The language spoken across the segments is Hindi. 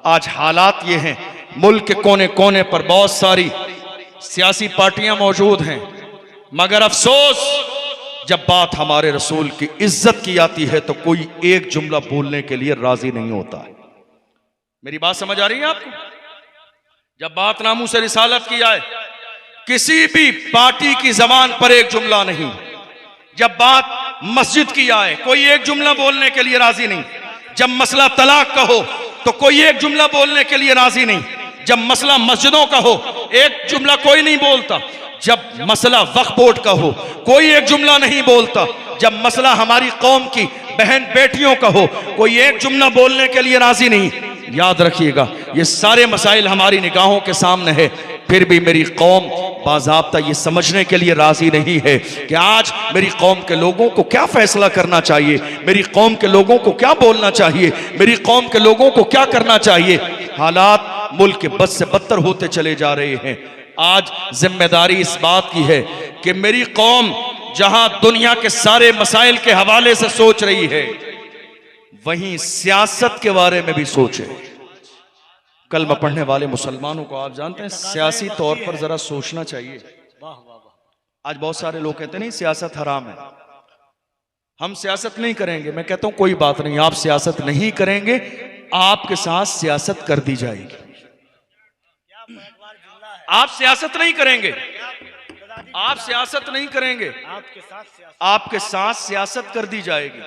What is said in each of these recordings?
आज हालात ये हैं, मुल्क के कोने कोने पर बहुत सारी सियासी पार्टियां मौजूद हैं, मगर अफसोस जब बात हमारे रसूल की इज्जत की आती है तो कोई एक जुमला बोलने के लिए राजी नहीं होता है। मेरी बात समझ आ रही है आपको? जब बात नामूस से रिसालत की आए, किसी भी पार्टी की जबान पर एक जुमला नहीं। जब बात मस्जिद की आए, कोई एक जुमला बोलने के लिए राजी नहीं। जब मसला तलाक का हो तो कोई एक जुमला बोलने के लिए राजी नहीं। जब मसला मस्जिदों का हो, एक जुमला कोई नहीं बोलता। जब मसला वक्फ बोर्ड का हो, कोई एक जुमला नहीं बोलता। जब मसला हमारी कौम की बहन बेटियों का हो, कोई एक जुमला बोलने के लिए राजी नहीं। याद रखिएगा, ये सारे मसाइल हमारी निगाहों के सामने है, फिर भी मेरी कौम बाज़ाब्ता ये समझने के लिए राजी नहीं है कि आज मेरी कौम के लोगों को क्या फैसला करना चाहिए, मेरी कौम के लोगों को क्या बोलना चाहिए, मेरी कौम के लोगों को क्या करना चाहिए। हालात मुल्क के बद से बदतर होते चले जा रहे हैं। आज जिम्मेदारी इस बात की है कि मेरी कौम जहां दुनिया के सारे मसाइल के हवाले से सोच रही है, वहीं सियासत के बारे में भी सोचे। कलमा पढ़ने वाले मुसलमानों को आप जानते हैं, सियासी तौर पर जरा सोचना चाहिए। आज बहुत सारे लोग कहते नहीं सियासत हराम है, हम सियासत नहीं करेंगे। मैं कहता हूं कोई बात नहीं, आप सियासत नहीं करेंगे, आपके साथ सियासत कर दी जाएगी। आप सियासत नहीं करेंगे, आप सियासत नहीं करेंगे, आपके साथ सियासत कर दी जाएगी।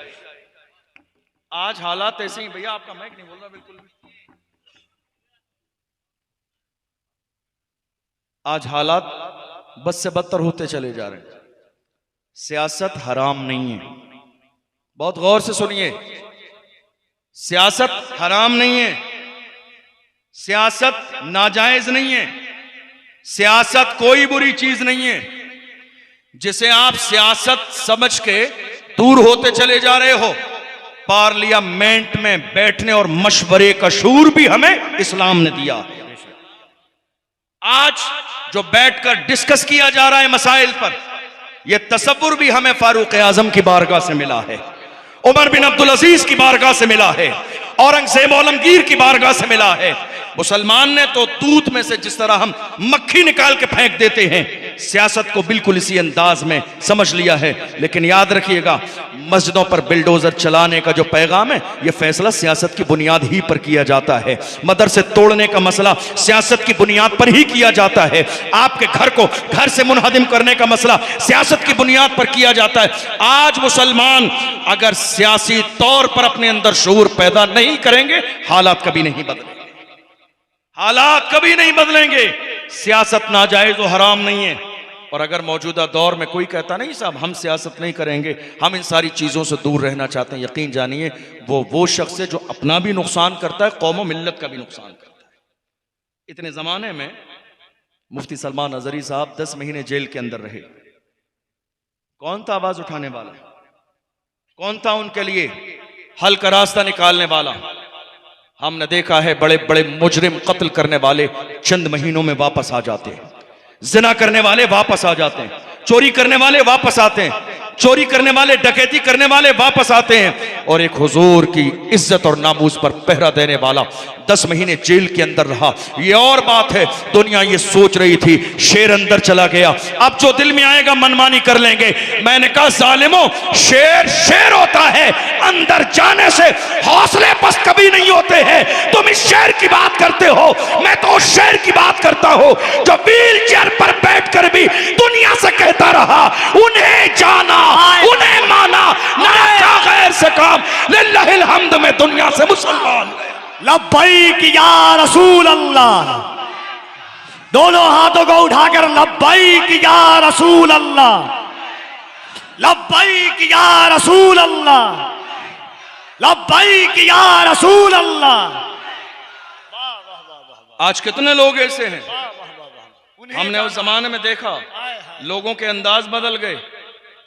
आज हालात ऐसे ही, भैया आपका माइक नहीं बोल रहा बिल्कुल भी। आज हालात बद से बदतर होते चले जा रहे हैं। सियासत हराम नहीं है, बहुत गौर से सुनिए, सियासत हराम नहीं है, सियासत नाजायज नहीं है, सियासत कोई बुरी चीज नहीं है। जिसे आप सियासत समझ के दूर होते चले जा रहे हो, पार्लियामेंट में बैठने और मशवरे का शूर भी हमें इस्लाम ने दिया है। आज जो बैठकर डिस्कस किया जा रहा है मसाइल पर, यह तसव्वुर भी हमें फारूक आजम की बारगाह से मिला है, उमर बिन अब्दुल अजीज की बारगाह से मिला है, औरंगजेब आलमगीर की बारगाह से मिला है। मुसलमान ने तो दूध में से जिस तरह हम मक्खी निकाल के फेंक देते हैं, सियासत को बिल्कुल इसी अंदाज में समझ लिया है। लेकिन याद रखिएगा, मस्जिदों पर बिल्डोजर चलाने का जो पैगाम है, यह फैसला सियासत की बुनियाद ही पर किया जाता है। मदरसे तोड़ने का मसला सियासत की बुनियाद पर ही किया जाता है। आपके घर को घर से मुनहदिम करने का मसला सियासत की बुनियाद पर किया जाता है। आज मुसलमान अगर सियासी तौर पर अपने अंदर शऊर पैदा नहीं करेंगे, हालात कभी नहीं बदलेंगे, हालात कभी नहीं बदलेंगे। सियासत नाजायज और हराम नहीं है। और अगर मौजूदा दौर में कोई कहता नहीं साहब हम सियासत नहीं करेंगे, हम इन सारी चीज़ों से दूर रहना चाहते हैं, यकीन जानिए वो शख्स है जो अपना भी नुकसान करता है, कौम व मिल्लत का भी नुकसान करता है। इतने ज़माने में मुफ्ती सलमान अजहरी साहब 10 महीने जेल के अंदर रहे। कौन था आवाज़ उठाने वाला? कौन था उनके लिए हल का रास्ता निकालने वाला? हमने देखा है बड़े बड़े मुजरिम, कत्ल करने वाले चंद महीनों में वापस आ जाते हैं, जिना करने वाले वापस आ जाते हैं, चोरी करने वाले वापस आते हैं, चोरी करने वाले, डकैती करने वाले वापस आते हैं। और एक हुजूर की इज्जत और नामूस पर पहरा देने वाला 10 महीने जेल के अंदर रहा। ये और बात है, दुनिया ये सोच रही थी शेर अंदर चला गया, अब जो दिल में आएगा मनमानी कर लेंगे। मैंने कहा जालिमों, शेर शेर होता है, अंदर जाने से हौसले पस्त कभी नहीं होते हैं। तुम इस शेर की बात करते हो, मैं तो उस शेर की बात करता हूं जो व्हील चेयर पर बैठकर भी दुनिया से कहता रहा, उन्हें जाना उन्हें माना, ना गैर से काम, लिल्लाहिल हम्द में दुनिया से मुसलमान। लब्बैक या रसूल अल्लाह, दोनों हाथों को उठाकर लब्बैक या रसूल अल्लाह, लब्बैक या रसूल अल्लाह, लब्बैक या रसूल अल्लाह। आज कितने लोग ऐसे हैं, हमने उस जमाने में देखा, लोगों के अंदाज बदल गए।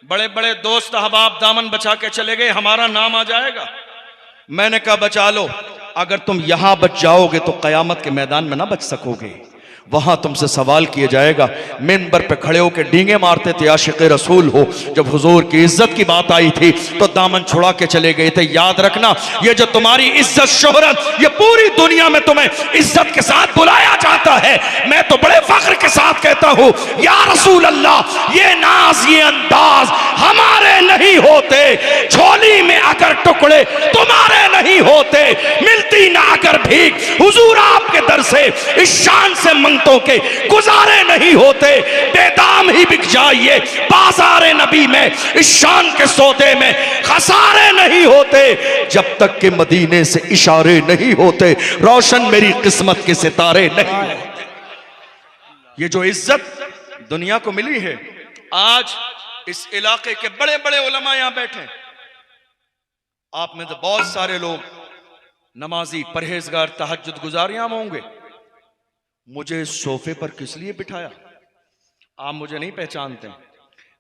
बड़े बड़े दोस्त अहबाब दामन बचा के चले गए, हमारा नाम आ जाएगा। मैंने कहा बचा लो, अगर तुम यहां बच जाओगे तो कयामत के मैदान में ना बच सकोगे। वहां तुमसे सवाल किया जाएगा। मिंबर पे खड़े होकर डींगे मारते थे आशिक़ रसूल हो, जब हुजूर की इज्जत की बात आई थी तो दामन छुड़ा के चले गए थे। याद रखना, ये जो तुम्हारी इज्जत शोहरत, ये पूरी दुनिया में तुम्हें इज्जत के साथ बुलाया जाता है। मैं तो बड़े फख्र के साथ कहता हूं, या रसूल अल्लाह, ये नाज, ये अंदाज हमारे नहीं होते। झोली में अगर टुकड़े तुम्हारे नहीं होते, मिलती ना अगर भीख हुजूर आपके दर से, इस शान से मंगतों के गुजारे नहीं होते। बेदाम ही बिक जाइए बाजारे नबी में, इस शान के सौदे में खसारे नहीं होते। जब तक के मदीने से इशारे नहीं होते, रोशन मेरी किस्मत के सितारे नहीं होते। ये जो इज्जत दुनिया को मिली है, आज इस इलाके के बड़े बड़े उलमा यहां बैठे। आप में तो बहुत सारे लोग नमाजी, परहेजगार, तहज्जुद गुजार यहां होंगे। मुझे सोफे पर किस लिए बिठाया? आप मुझे नहीं पहचानते।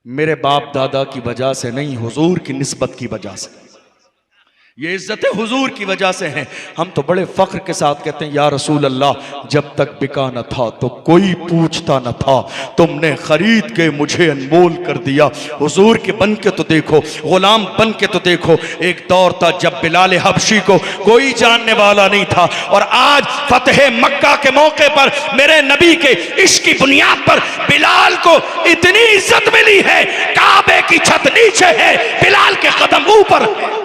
मेरे बाप दादा की वजह से नहीं, हुजूर की निस्बत की वजह से। ये इज्जतें हुजूर की वजह से हैं। हम तो बड़े फख्र के साथ कहते हैं, या रसूल अल्लाह, जब तक बिका न था तो कोई पूछता न था, तुमने खरीद के मुझे अनमोल कर दिया। हुजूर के बन के तो देखो, गुलाम बन के तो देखो। एक दौर था जब बिलाल हबशी को कोई जानने वाला नहीं था, और आज फतेह मक्का के मौके पर मेरे नबी के इश्क की बुनियाद पर बिलाल को इतनी इज्जत मिली है। काबे की छत नीचे है, बिलाल के कदम ऊपर है।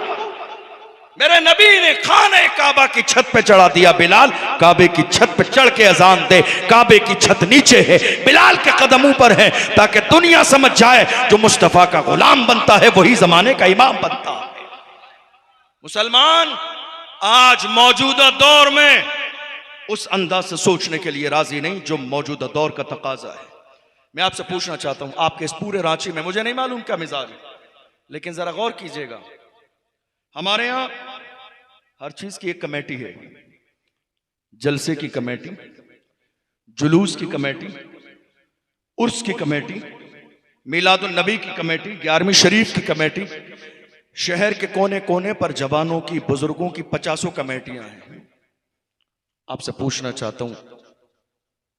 मेरे नबी ने खाने काबा की छत पे चढ़ा दिया, बिलाल काबे की छत पे चढ़ के अजान दे। काबे की छत नीचे है, बिलाल के कदम ऊपर है, ताकि दुनिया समझ जाए जो मुस्तफा का गुलाम बनता है वही जमाने का इमाम बनता है। मुसलमान आज मौजूदा दौर में उस अंदाज से सोचने के लिए राजी नहीं जो मौजूदा दौर का तकाजा है। मैं आपसे पूछना चाहता हूं, आपके इस पूरे रांची में, मुझे नहीं मालूम क्या मिजाज है, लेकिन जरा गौर कीजिएगा, हमारे यहां हर चीज की एक कमेटी है। जलसे की कमेटी, जुलूस की कमेटी, उर्स की कमेटी, मिलादुन नबी की कमेटी, 11वीं शरीफ की कमेटी, शहर के कोने कोने पर जवानों की, बुजुर्गों की 50 कमेटियां हैं। आपसे पूछना चाहता हूं,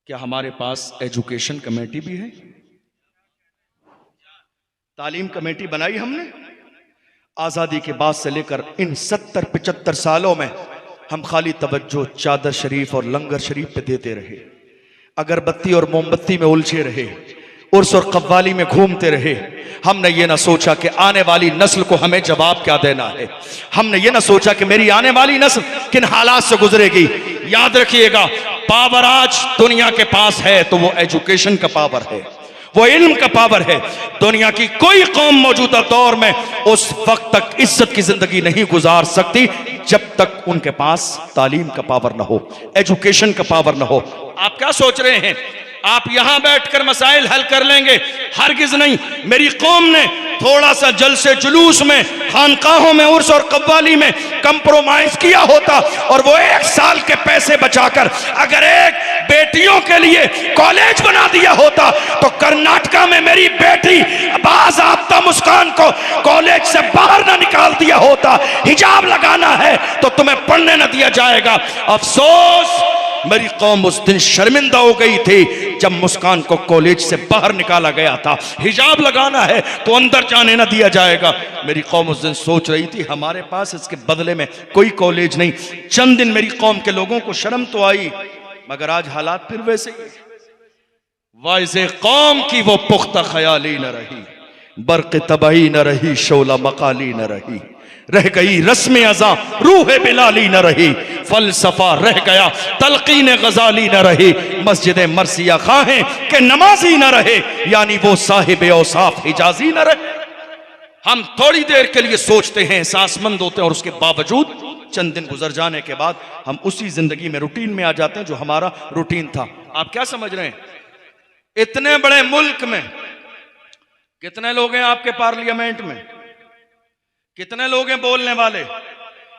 क्या हमारे पास एजुकेशन कमेटी भी है? तालीम कमेटी बनाई हमने। आज़ादी के बाद से लेकर इन 70-75 सालों में हम खाली तवज्जो चादर शरीफ और लंगर शरीफ पे देते रहे, अगरबत्ती और मोमबत्ती में उलझे रहे, उर्स और कव्वाली में घूमते रहे। हमने ये ना सोचा कि आने वाली नस्ल को हमें जवाब क्या देना है। हमने ये ना सोचा कि मेरी आने वाली नस्ल किन हालात से गुजरेगी। याद रखिएगा, पावर आज दुनिया के पास है तो वो एजुकेशन का पावर है, वो इल्म का पावर है। दुनिया की कोई कौम मौजूदा दौर में उस वक्त तक इज्जत की जिंदगी नहीं गुजार सकती जब तक उनके पास तालीम का पावर ना हो, एजुकेशन का पावर ना हो। आप क्या सोच रहे हैं आप यहां बैठकर मसाइल हल कर लेंगे? हरगिज नहीं। मेरी कौम ने थोड़ा सा जलसे जुलूस में, खानकाहों में, उर्स और कव्वाली में कंप्रोमाइज किया होता और वो 1 साल के पैसे बचाकर अगर एक बेटियों के लिए कॉलेज बना दिया होता तो कर्नाटका में मेरी बेटी बाज़ाब्ता मुस्कान को कॉलेज से बाहर ना निकाल दिया होता। हिजाब लगाना है तो तुम्हें पढ़ने न दिया जाएगा। अफसोस, मेरी कौम उस दिन शर्मिंदा हो गई थी जब मुस्कान को कॉलेज से बाहर निकाला गया था। हिजाब लगाना है तो अंदर जाने ना दिया जाएगा। मेरी कौम उस दिन सोच रही थी हमारे पास इसके बदले में कोई कॉलेज नहीं। चंद दिन मेरी कौम के लोगों को शर्म तो आई, मगर आज हालात फिर वैसे ही। वाइज़े कौम की वो पुख्ता ख्याली न रही, बर्क़ तबाही न रही, शोला मकाली न रही, रह गई रस्म अज़ा रूह बिलाली न रही, फलसफा रह गया तलकीन गजाली न रही, मस्जिद मरसिया खाहें के नमाजी न रहे, यानी वो साहिब औसाफ हिजाजी न रहे। हम थोड़ी देर के लिए सोचते हैं, एहसासमंद होते हैं, और उसके बावजूद चंद दिन गुजर जाने के बाद हम उसी जिंदगी में, रूटीन में आ जाते हैं जो हमारा रूटीन था। आप क्या समझ रहे हैं? इतने बड़े मुल्क में कितने लोग हैं आपके पार्लियामेंट में? कितने लोग हैं बोलने वाले?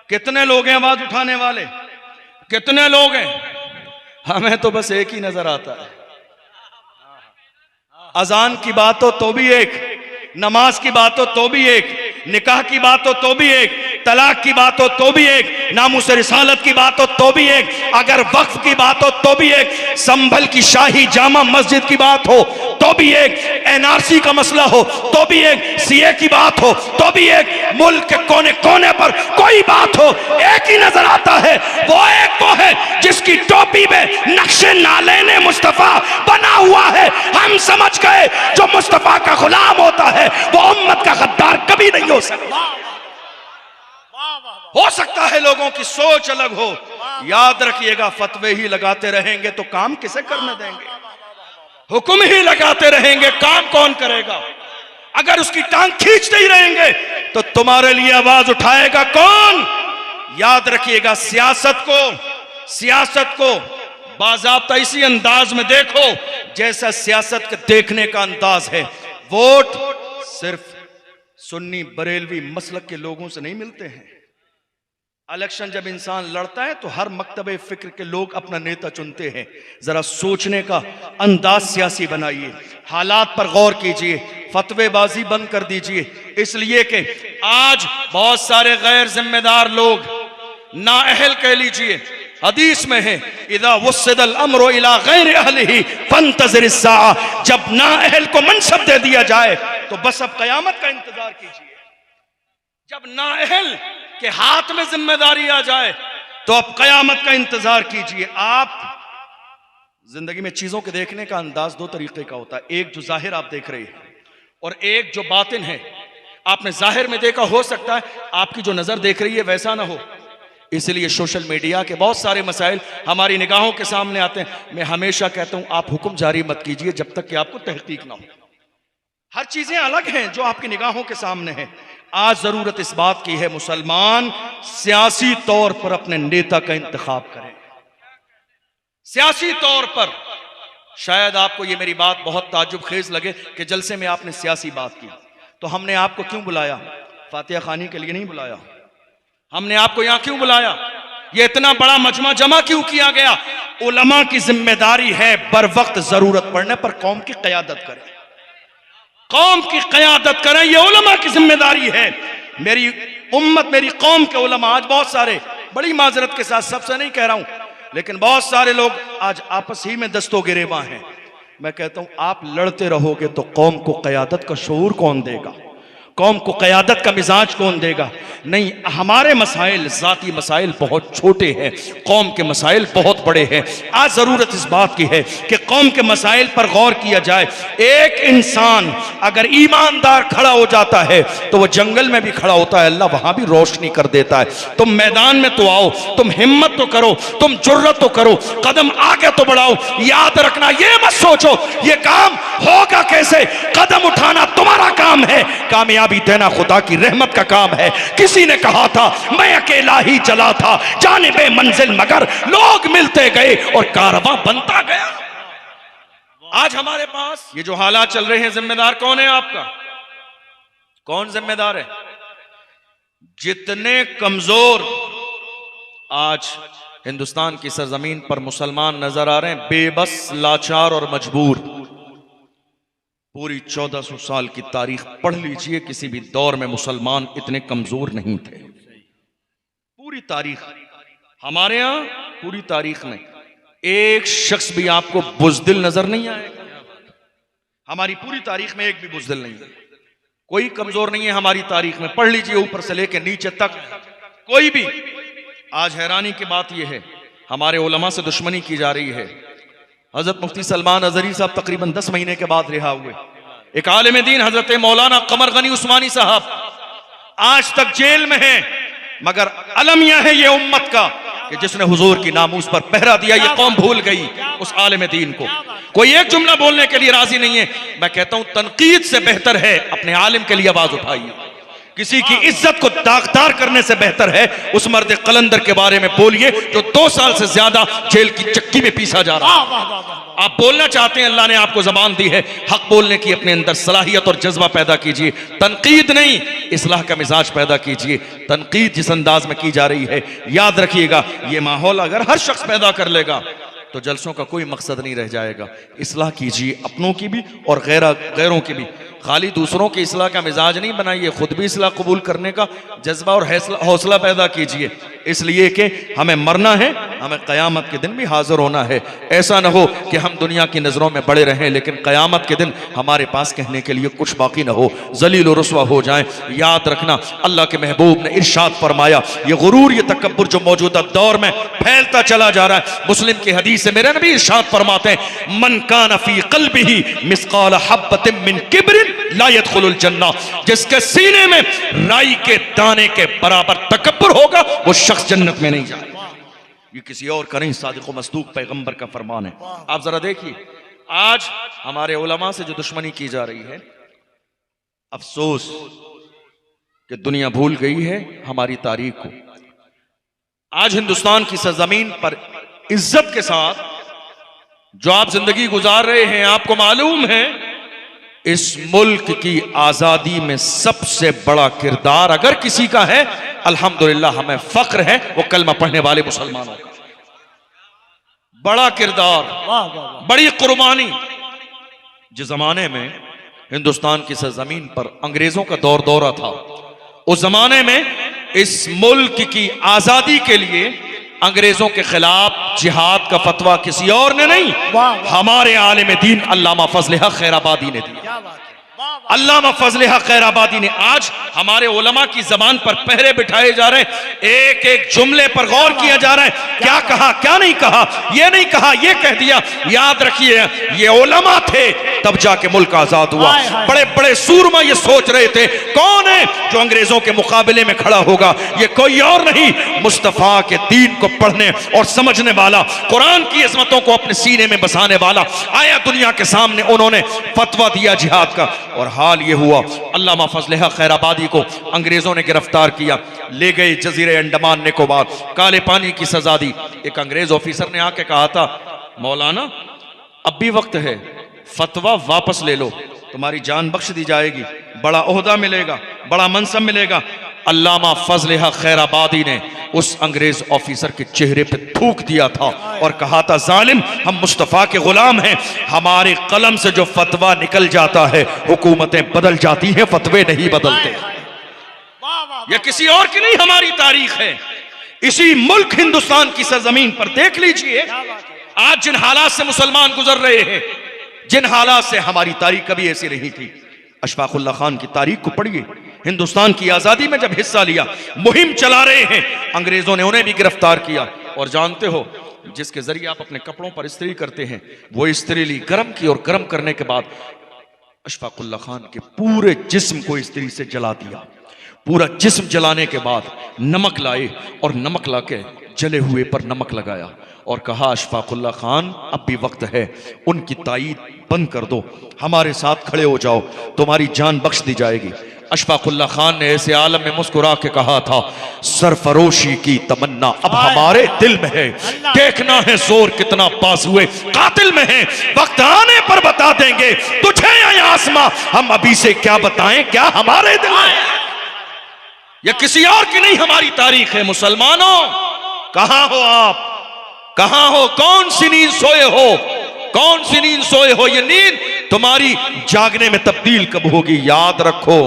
कितने लोग हैं आवाज उठाने वाले? कितने लोग हैं? हमें तो बस एक ही नजर आता है। अजान की बात हो तो भी एक, नमाज की बात हो तो भी एक, निकाह की बात हो तो भी एक, तलाक की बात हो तो भी एक, नामुस रिसालत की बात हो तो भी एक, अगर वक्फ की बात हो तो भी एक, संभल की शाही जामा मस्जिद की बात हो तो भी एक, एनआरसी का मसला हो तो भी एक, सीए की बात हो तो भी एक, मुल्क के कोने कोने पर कोई बात हो एक ही नजर आता है, वो एक वो है जिसकी टोपी में नक्शे नालेने मुस्तफा बना हुआ है। हम समझ गए जो मुस्तफा का गुलाम होता है वो उम्मत का गद्दार कभी नहीं हो सकता। हो सकता है लोगों की सोच अलग हो, याद रखिएगा फतवे ही लगाते रहेंगे तो काम किसे करने देंगे, हुक्म ही लगाते रहेंगे काम कौन करेगा, अगर उसकी टांग खींचते ही रहेंगे तो तुम्हारे लिए आवाज उठाएगा कौन। याद रखिएगा सियासत को बाज़ाब्ता इसी अंदाज में देखो जैसा सियासत के देखने का अंदाज है। वोट सिर्फ सुन्नी बरेलवी मसलक के लोगों से नहीं मिलते हैं। इलेक्शन जब इंसान लड़ता है तो हर मकतबे फिक्र के लोग अपना नेता चुनते हैं। जरा सोचने का अंदाज सियासी बनाइए, हालात पर गौर कीजिए, फतवेबाजी बंद कर दीजिए, इसलिए कि आज बहुत सारे गैर जिम्मेदार लोग नाअहल कह लीजिए, हदीस में है इदा वुस्सिदल अम्रु इला गैर अहलिही फंतज़िर अस्साअ, जब नाअहल को मनसब दे दिया जाए तो बस अब कयामत का इंतजार कीजिए। जब नाअहल के हाथ में जिम्मेदारी आ जाए तो अब कयामत का इंतजार कीजिए। आप जिंदगी में चीजों के देखने का अंदाज दो तरीके का होता है, एक जो जाहिर आप देख रहे हैं और एक जो बातिन है। आपने जाहिर में देखा, हो सकता है आपकी जो नजर देख रही है वैसा ना हो, इसलिए सोशल मीडिया के बहुत सारे मसाइल हमारी निगाहों के सामने आते हैं। मैं हमेशा कहता हूं आप हुक्म जारी मत कीजिए जब तक कि आपको तहकीक ना हो। हर चीजें अलग हैं जो आपकी निगाहों के सामने है। आज जरूरत इस बात की है मुसलमान सियासी तौर पर अपने नेता का इंतखाब करें। सियासी तौर पर शायद आपको ये मेरी बात बहुत ताज्जुब खेज लगे कि जलसे में आपने सियासी बात की, तो हमने आपको क्यों बुलाया? फातिहा खानी के लिए नहीं बुलाया। हमने आपको यहां क्यों बुलाया? ये इतना बड़ा मजमा जमा क्यों किया गया? उलमा की जिम्मेदारी है बर वक्त जरूरत पड़ने पर कौम की क़यादत करें, कौम की क़यादत करें, ये उलमा की जिम्मेदारी है। मेरी उम्मत, मेरी कौम के उलमा आज बहुत सारे, बड़ी माजरत के साथ सबसे नहीं कह रहा हूं, लेकिन बहुत सारे लोग आज आपस ही में दस्तो गिरेबां हैं। मैं कहता हूं आप लड़ते रहोगे तो कौम को क़यादत का शऊर कौन देगा, कौम को क़यादत का मिजाज कौन देगा? नहीं, हमारे मसाइल ज़ाती मसाइल बहुत छोटे हैं, कौम के मसाइल बहुत बड़े हैं। आज ज़रूरत इस बात की है कि कौम के मसाइल पर गौर किया जाए। एक इंसान अगर ईमानदार खड़ा हो जाता है तो वह जंगल में भी खड़ा होता है, अल्लाह वहाँ भी रोशनी कर देता है। तुम मैदान में तो आओ, तुम हिम्मत तो करो, तुम जुर्रत तो करो, कदम आगे तो बढ़ाओ। याद रखना, ये मत सोचो ये काम होगा कैसे, कदम उठाना तुम्हारा काम है, कामयाबी देना खुदा की रहमत का काम है। किसी ने कहा था मैं अकेला ही चला था जानिबे मंजिल, मगर लोग मिलते गए और कारवां बनता गया। आज हमारे पास ये जो हालात चल रहे हैं, जिम्मेदार कौन है आपका? कौन जिम्मेदार है? जितने कमजोर आज हिंदुस्तान की सरजमीन पर मुसलमान नजर आ रहे हैं, बेबस, लाचार और मजबूर। पूरी 1400 साल की तारीख पढ़ लीजिए, किसी भी दौर में मुसलमान इतने कमजोर नहीं थे। पूरी तारीख, हमारे यहां पूरी तारीख में एक शख्स भी आपको बुज़दिल नजर नहीं आएगा। हमारी पूरी तारीख में एक भी बुज़दिल नहीं है, कोई कमजोर नहीं है हमारी तारीख में। पढ़ लीजिए ऊपर से लेकर नीचे तक, कोई भी। आज हैरानी की बात यह है, हमारे उलमा से दुश्मनी की जा रही है। हजरत मुफ्ती सलमान अजहरी साहब तकरीबन 10 महीने के बाद रिहा हुए। एक आलिम दीन हजरत मौलाना कमर गनी उस्मानी साहब आज तक जेल में हैं, मगर अलम यह है ये उम्मत का कि जिसने हुजूर की नामूस पर पहरा दिया। ये कौम भूल गई उस आलिम दीन को। कोई एक जुमला बोलने के लिए राजी नहीं है। मैं कहता हूं तनकीद से बेहतर है अपने आलिम के लिए आवाज उठाइए। किसी की इज्जत को दागदार करने से बेहतर है उस मर्द कलंदर के बारे में बोलिए जो 2 साल से ज्यादा जेल की चक्की में पीसा जा रहा है। आप बोलना चाहते हैं, अल्लाह ने आपको जबान दी है, हक बोलने की अपने अंदर सलाहियत और जज्बा पैदा कीजिए। तनकीद नहीं, इस्लाह का मिजाज पैदा कीजिए। तनकीद जिस अंदाज में की जा रही है, याद रखिएगा ये माहौल अगर हर शख्स पैदा कर लेगा तो जलसों का कोई मकसद नहीं रह जाएगा। इस्लाह कीजिए अपनों की भी और गैरों की भी। खाली दूसरों की इस्लाह का मिजाज नहीं बनाइए, खुद भी इस्लाह कबूल करने का जज्बा और हौसला पैदा कीजिए, इसलिए कि हमें मरना है, हमें क़यामत के दिन भी हाजिर होना है। ऐसा ना हो कि हम दुनिया की नज़रों में बड़े रहें लेकिन क़यामत के दिन हमारे पास कहने के लिए कुछ बाकी ना हो, जलील और रुस्वा हो जाएं। याद रखना, अल्लाह के महबूब ने इरशाद फरमाया, ये गुरूर, ये तकब्बुर जो मौजूदा दौर में फैलता चला जा रहा है, मुस्लिम की हदीस से मेरे नबी इरशाद फरमाते हैं, मन कान फी क़ल्बिही मिस्क़ाल हब्बतिन मिन किब्रिन ला यदखुलुल जन्नह, जिसके सीने में राई के दाने के बराबर तकब्बुर होगा वो शख्स जन्नत में नहीं जाएगा। ये किसी और का नहीं, सादिक़ व मस्दूक़ पैगंबर का फरमान है। आप जरा देखिए, आज हमारे उलमा से जो दुश्मनी की जा रही है, अफसोस कि दुनिया भूल गई है हमारी तारीख को। आज हिंदुस्तान की सरजमीन पर इज्जत के साथ जो आप जिंदगी गुजार रहे हैं, आपको मालूम है इस मुल्क की आजादी में सबसे बड़ा किरदार अगर किसी का है, अल्हम्दुलिल्लाह हमें फख्र है, वो कलमा पढ़ने वाले मुसलमानों का। बड़ा किरदार, बड़ी कुर्बानी। जिस जमाने में हिंदुस्तान की सरजमीन पर अंग्रेजों का दौर दौरा था, उस जमाने में इस मुल्क की आजादी के लिए अंग्रेजों के खिलाफ जिहाद का फतवा किसी और ने नहीं, हमारे आलिम दीन अल्लामा फजल हक खैराबादी ने दिया। अल्लामा फजल हक खैराबादी ने आज हमारे उलमा की जबान पर पहरे बिठाए जा रहे हैं, एक एक जुमले पर गौर किया जा रहा है, क्या कहा क्या नहीं कहा, ये नहीं कहा ये कह दिया। याद रखिए, ये उलमा थे तब जाके मुल्क आजाद हुआ। बड़े बड़े सूरमा ये सोच रहे थे कौन है जो अंग्रेजों के मुकाबले में खड़ा होगा, ये कोई और नहीं, मुस्तफा के दीन को पढ़ने और समझने वाला, कुरान की अजमतों को अपने सीने में बसाने वाला आया दुनिया के सामने, उन्होंने फतवा दिया जिहाद का। और हाल ये हुआ, अल्लामा फजल हक खैराबादी को अंग्रेजों ने गिरफ्तार किया, ले गए जजीरे अंडमान निकोबार, काले पानी की सजा दी। एक अंग्रेज ऑफिसर ने आके कहा था, मौलाना अब भी वक्त है, फतवा वापस ले लो, तुम्हारी जान बख्श दी जाएगी, बड़ा ओहदा मिलेगा, बड़ा मनसब मिलेगा। अल्लामा फजल हक खैराबादी ने उस अंग्रेज ऑफिसर के चेहरे पे थूक दिया था और कहा था, जालिम, हम मुस्तफा के गुलाम हैं, हमारे कलम से जो फतवा निकल जाता है हुकूमतें बदल जाती हैं, फतवे नहीं बदलते। यह किसी और की नहीं, हमारी तारीख है। इसी मुल्क हिंदुस्तान की सरजमीन पर देख लीजिए आज जिन हालात से मुसलमान गुजर रहे हैं, जिन हालात से हमारी तारीख कभी ऐसी नहीं थी। अशफाकुल्लाह खान की तारीख को पढ़िए, हिंदुस्तान की आजादी में जब हिस्सा लिया, मुहिम चला रहे हैं, अंग्रेजों ने उन्हें भी गिरफ्तार किया। और जानते हो, जिसके जरिए आप अपने कपड़ों पर इस्त्री करते हैं, वो इस्त्री ली, गर्म की, और गर्म करने के बाद अशफाकुल्लाह खान के पूरे जिस्म को इस्त्री से जला दिया। पूरा जिस्म जलाने के बाद नमक लाए और नमक लाके जले हुए पर नमक लगाया और कहा, अशफाकुल्लाह खान अब भी वक्त है, उनकी ताईद बंद कर दो, हमारे साथ खड़े हो जाओ, तुम्हारी जान बख्श दी जाएगी। अशफाकुल्लाह खान ने ऐसे आलम में मुस्कुरा के कहा था, सरफरोशी की तमन्ना अब हमारे दिल में है, देखना है जोर कितना बाजुए कातिल में है, वक्त आने पर बता देंगे तुझे या आसमां, हम अभी से क्या बताएं, क्या हमारे दिल में है। यह किसी और की नहीं, हमारी तारीख है। मुसलमानों, कहां हो आप, कहां हो, कौन सी नींद सोए हो, कौन सी नींद सोए हो। ये नींद तुम्हारी जागने में तब्दील कब होगी, याद रखो,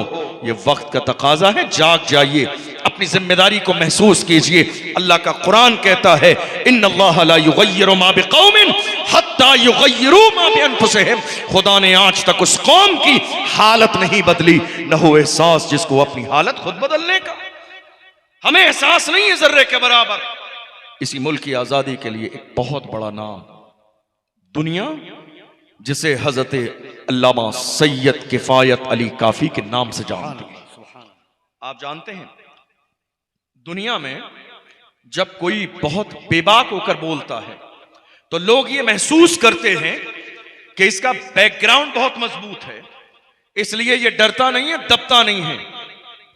ये वक्त का तकाजा है, जाग जाइए, अपनी जिम्मेदारी को महसूस कीजिए। अल्लाह का कुरान कहता है, इन्नल्लाह ला युगय्यिरु मा बिकौमिन हत्ता युगय्यिरु मा बिअनफुसिहिम, खुदा ने आज तक उस कौम की हालत नहीं बदली, न हो एहसास जिसको अपनी हालत खुद बदलने का। हमें एहसास नहीं है जर्रे के बराबर। इसी मुल्क की आजादी के लिए एक बहुत बड़ा नाम दुनिया, जिसे हजरत अल्लामा सैयद किफायत अली काफी के नाम से जानते हैं। आप जानते हैं, दुनिया में जब कोई बहुत बेबाक होकर बोलता है तो लोग ये महसूस करते हैं कि इसका बैकग्राउंड बहुत मजबूत है, इसलिए ये डरता नहीं है, दबता नहीं है।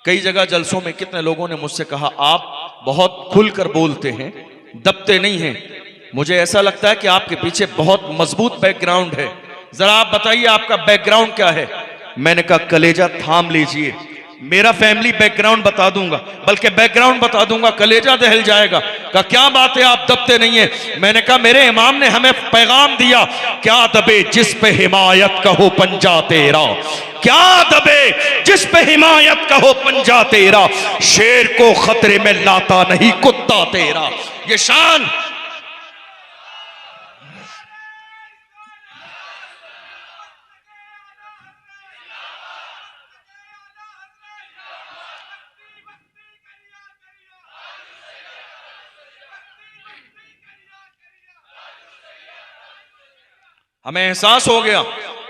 कई जगह जलसों में कितने लोगों ने मुझसे कहा, आप बहुत खुलकर बोलते हैं, दबते नहीं हैं। मुझे ऐसा लगता है कि आपके पीछे बहुत मजबूत बैकग्राउंड है, जरा आप बताइए आपका बैकग्राउंड क्या है। मैंने कहा, कलेजा थाम लीजिए, मेरा फैमिली बैकग्राउंड बता दूंगा, बल्कि बैकग्राउंड बता दूंगा, कलेजा दहल जाएगा। कहा क्या बात है, आप दबते नहीं है। मैंने कहा मेरे इमाम ने हमें पैगाम दिया, क्या दबे जिस पे हिमायत का हो पंजा तेरा, क्या दबे जिस पे हिमायत का हो पंजा तेरा, शेर को खतरे में लाता नहीं कुत्ता तेरा। ये शान हमें एहसास हो गया।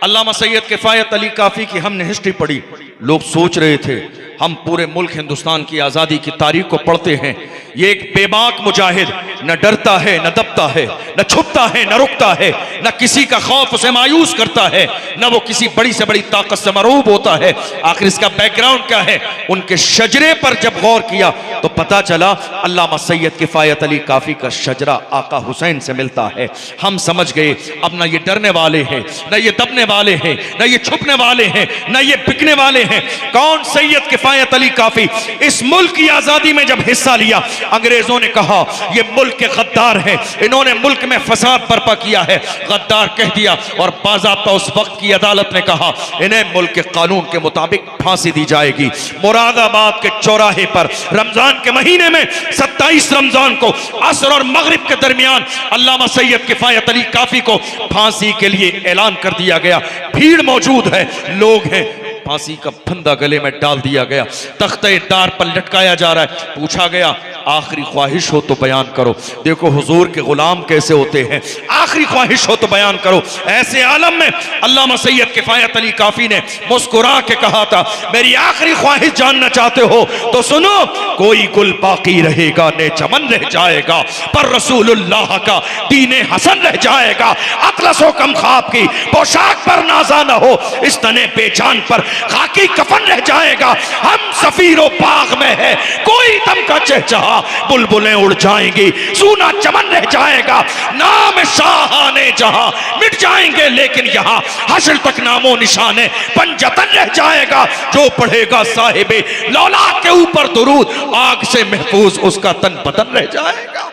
अल्लामा सैयद किफायत अली काफी की हमने हिस्ट्री पढ़ी, लोग सोच रहे थे हम पूरे मुल्क हिंदुस्तान की आज़ादी की तारीख को पढ़ते हैं, ये एक बेबाक मुजाहिद, न डरता है न दबता है, न छुपता है न रुकता है, न किसी का खौफ उसे मायूस करता है, न वो किसी बड़ी से बड़ी ताकत से मरूब होता है। आखिर इसका बैकग्राउंड क्या है? उनके शजरे पर जब गौर किया तो पता चला अल्लामा सैयद किफायत अली काफी का शजरा आका हुसैन से मिलता है। हम समझ गए अब ना ये डरने वाले हैं, न ये दबने वाले हैं, न ये छुपने वाले हैं, न ये बिकने वाले हैं। कौन? सैयद किफायत अली काफी। इस मुल्क की आजादी में जब हिस्सा लिया, अंग्रेजों ने कहा ये मुल्क के गद्दार हैं, इन्होंने मुल्क में फसाद बर्पा किया है, गद्दार कह दिया। और बाज़ाब्ता उस वक्त की अदालत ने कहा इन्हें मुल्क के कानून के मुताबिक फांसी दी जाएगी। मुरादाबाद के चौराहे पर रमजान के महीने में 27 रमजान को असर और मगरिब के दरमियान अल्लामा सैयद किफायत अली काफी को फांसी के लिए ऐलान कर दिया गया। भीड़ मौजूद है, लोग हैं, फांसी का फंदा गले में डाल दिया गया, तख्ते दार पर लटकाया जा रहा है। पूछा गया आखिरी ख्वाहिश हो तो बयान करो। देखो हुजूर के गुलाम कैसे होते हैं, आखिरी ख्वाहिश हो तो बयान करो। ऐसे आलम में अल्लामा सैयद किफायत अली काफी ने मुस्कुरा के कहा था मेरी आखिरी ख्वाहिश जानना चाहते हो तो सुनो, कोई गुल बाकी रहेगा ने चमन रह जाएगा, पर रसूलुल्लाह का दीने हसन रह जाएगा। अतलसो कम ख्वाब की पोशाक पर नाजा न हो, इस तने बेजान पर खाकी कफन रह जाएगा। हम सफीरो बाग में है, कोई दम का चहचहा, बुलबुलें उड़ जाएंगी, सूना चमन रह जाएगा। नाम शाहाने जहां मिट जाएंगे, लेकिन यहां हश्र तक नामो निशाने पंजतन रह जाएगा। जो पढ़ेगा साहिबे लौला के ऊपर दुरूद, आग से महफूज उसका तन बदन रह जाएगा।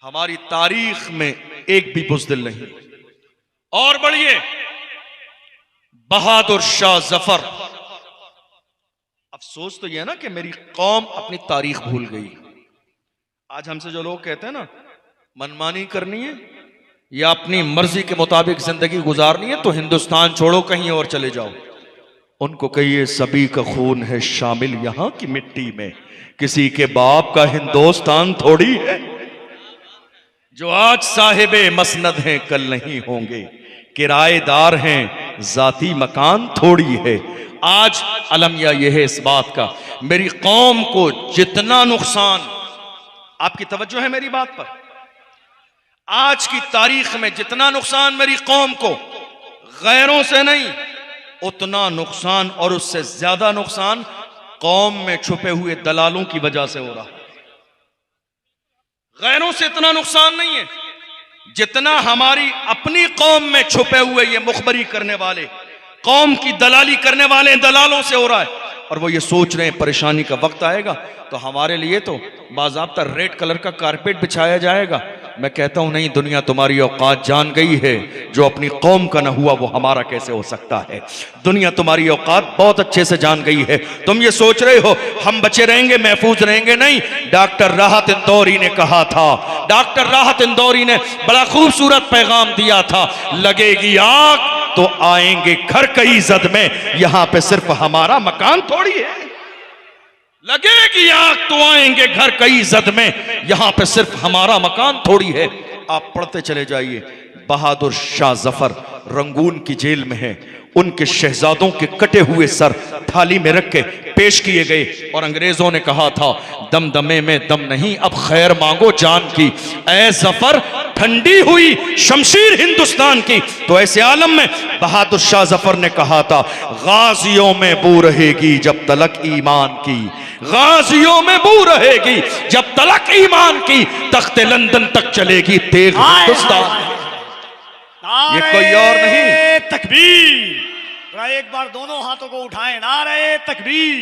हमारी तारीख में एक भी बुज़दिल नहीं। और बढ़िए, बहादुर शाह जफर। अफसोस तो यह है ना कि मेरी कौम अपनी तारीख भूल गई। आज हमसे जो लोग कहते हैं ना मनमानी करनी है या अपनी मर्जी के मुताबिक जिंदगी गुजारनी है तो हिंदुस्तान छोड़ो, कहीं और चले जाओ। उनको कहिए सभी का खून है शामिल यहां की मिट्टी में, किसी के बाप का हिंदुस्तान थोड़ी है। जो आज साहिबे मसनद हैं कल नहीं होंगे, किराएदार हैं जाती मकान थोड़ी है। आज अलमिया यह है इस बात का, मेरी कौम को जितना नुकसान, आपकी तवज्जो है मेरी बात पर, आज की तारीख में जितना नुकसान मेरी कौम को गैरों से नहीं, उतना नुकसान और उससे ज्यादा नुकसान कौम में छुपे हुए दलालों की वजह से हो रहा है। गैरों से इतना नुकसान नहीं है जितना हमारी अपनी कौम में छुपे हुए ये मुखबरी करने वाले, कौम की दलाली करने वाले दलालों से हो रहा है। और वो ये सोच रहे हैं परेशानी का वक्त आएगा तो हमारे लिए तो बाज़ाब्ता रेड कलर का कारपेट बिछाया जाएगा। मैं कहता हूं नहीं, दुनिया तुम्हारी औकात जान गई है, जो अपनी कौम का ना हुआ वो हमारा कैसे हो सकता है। दुनिया तुम्हारी औकात बहुत अच्छे से जान गई है। तुम ये सोच रहे हो हम बचे रहेंगे, महफूज रहेंगे, नहीं। डॉक्टर राहत इंदौरी ने कहा था, डॉक्टर राहत इंदौरी ने बड़ा खूबसूरत पैगाम दिया था, लगेगी आग तो आएंगे घर कई जद में, यहां पे सिर्फ हमारा मकान थोड़ी है। लगेगी आग तो आएंगे घर कई जद में, यहां पे सिर्फ हमारा मकान थोड़ी है। आप पढ़ते चले जाइए। बहादुर शाह जफर रंगून की जेल में है, उनके शहजादों के कटे हुए सर थाली में रख के पेश किए गए और अंग्रेजों ने कहा था दमदमे में दम नहीं, अब खैर मांगो जान की। ऐ जफर ठंडी हुई शमशीर हिंदुस्तान की। तो ऐसे आलम में बहादुर शाह जफर ने कहा था गाजियों में बू रहेगी जब तलक ईमान की, गाजियों में बू रहेगी जब तलक ईमान की, तख्ते लंदन तक चलेगी तेग हिंदुस्तान। ये कोई और नहीं, तकबीर, जरा एक बार दोनों हाथों को उठाएं, नारे तकबीर,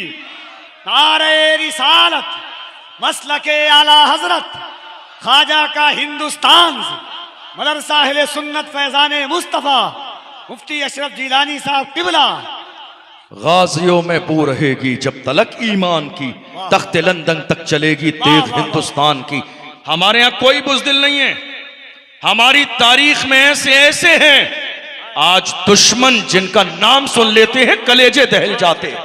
नारे रिसालत, मसलके आला हजरत, ख्वाजा का हिंदुस्तान से, मदरसा अहले सुन्नत फैजाने मुस्तफा, मुफ्ती अशरफ जिलानी साहब किबला। गाजियों में बू रहेगी जब तलक ईमान की, तख्ते लंदन तक चलेगी तेग हिंदुस्तान की। हमारे यहाँ कोई बुज़दिल नहीं है, हमारी तारीख में ऐसे ऐसे हैं आज दुश्मन जिनका नाम सुन लेते हैं कलेजे दहल जाते हैं।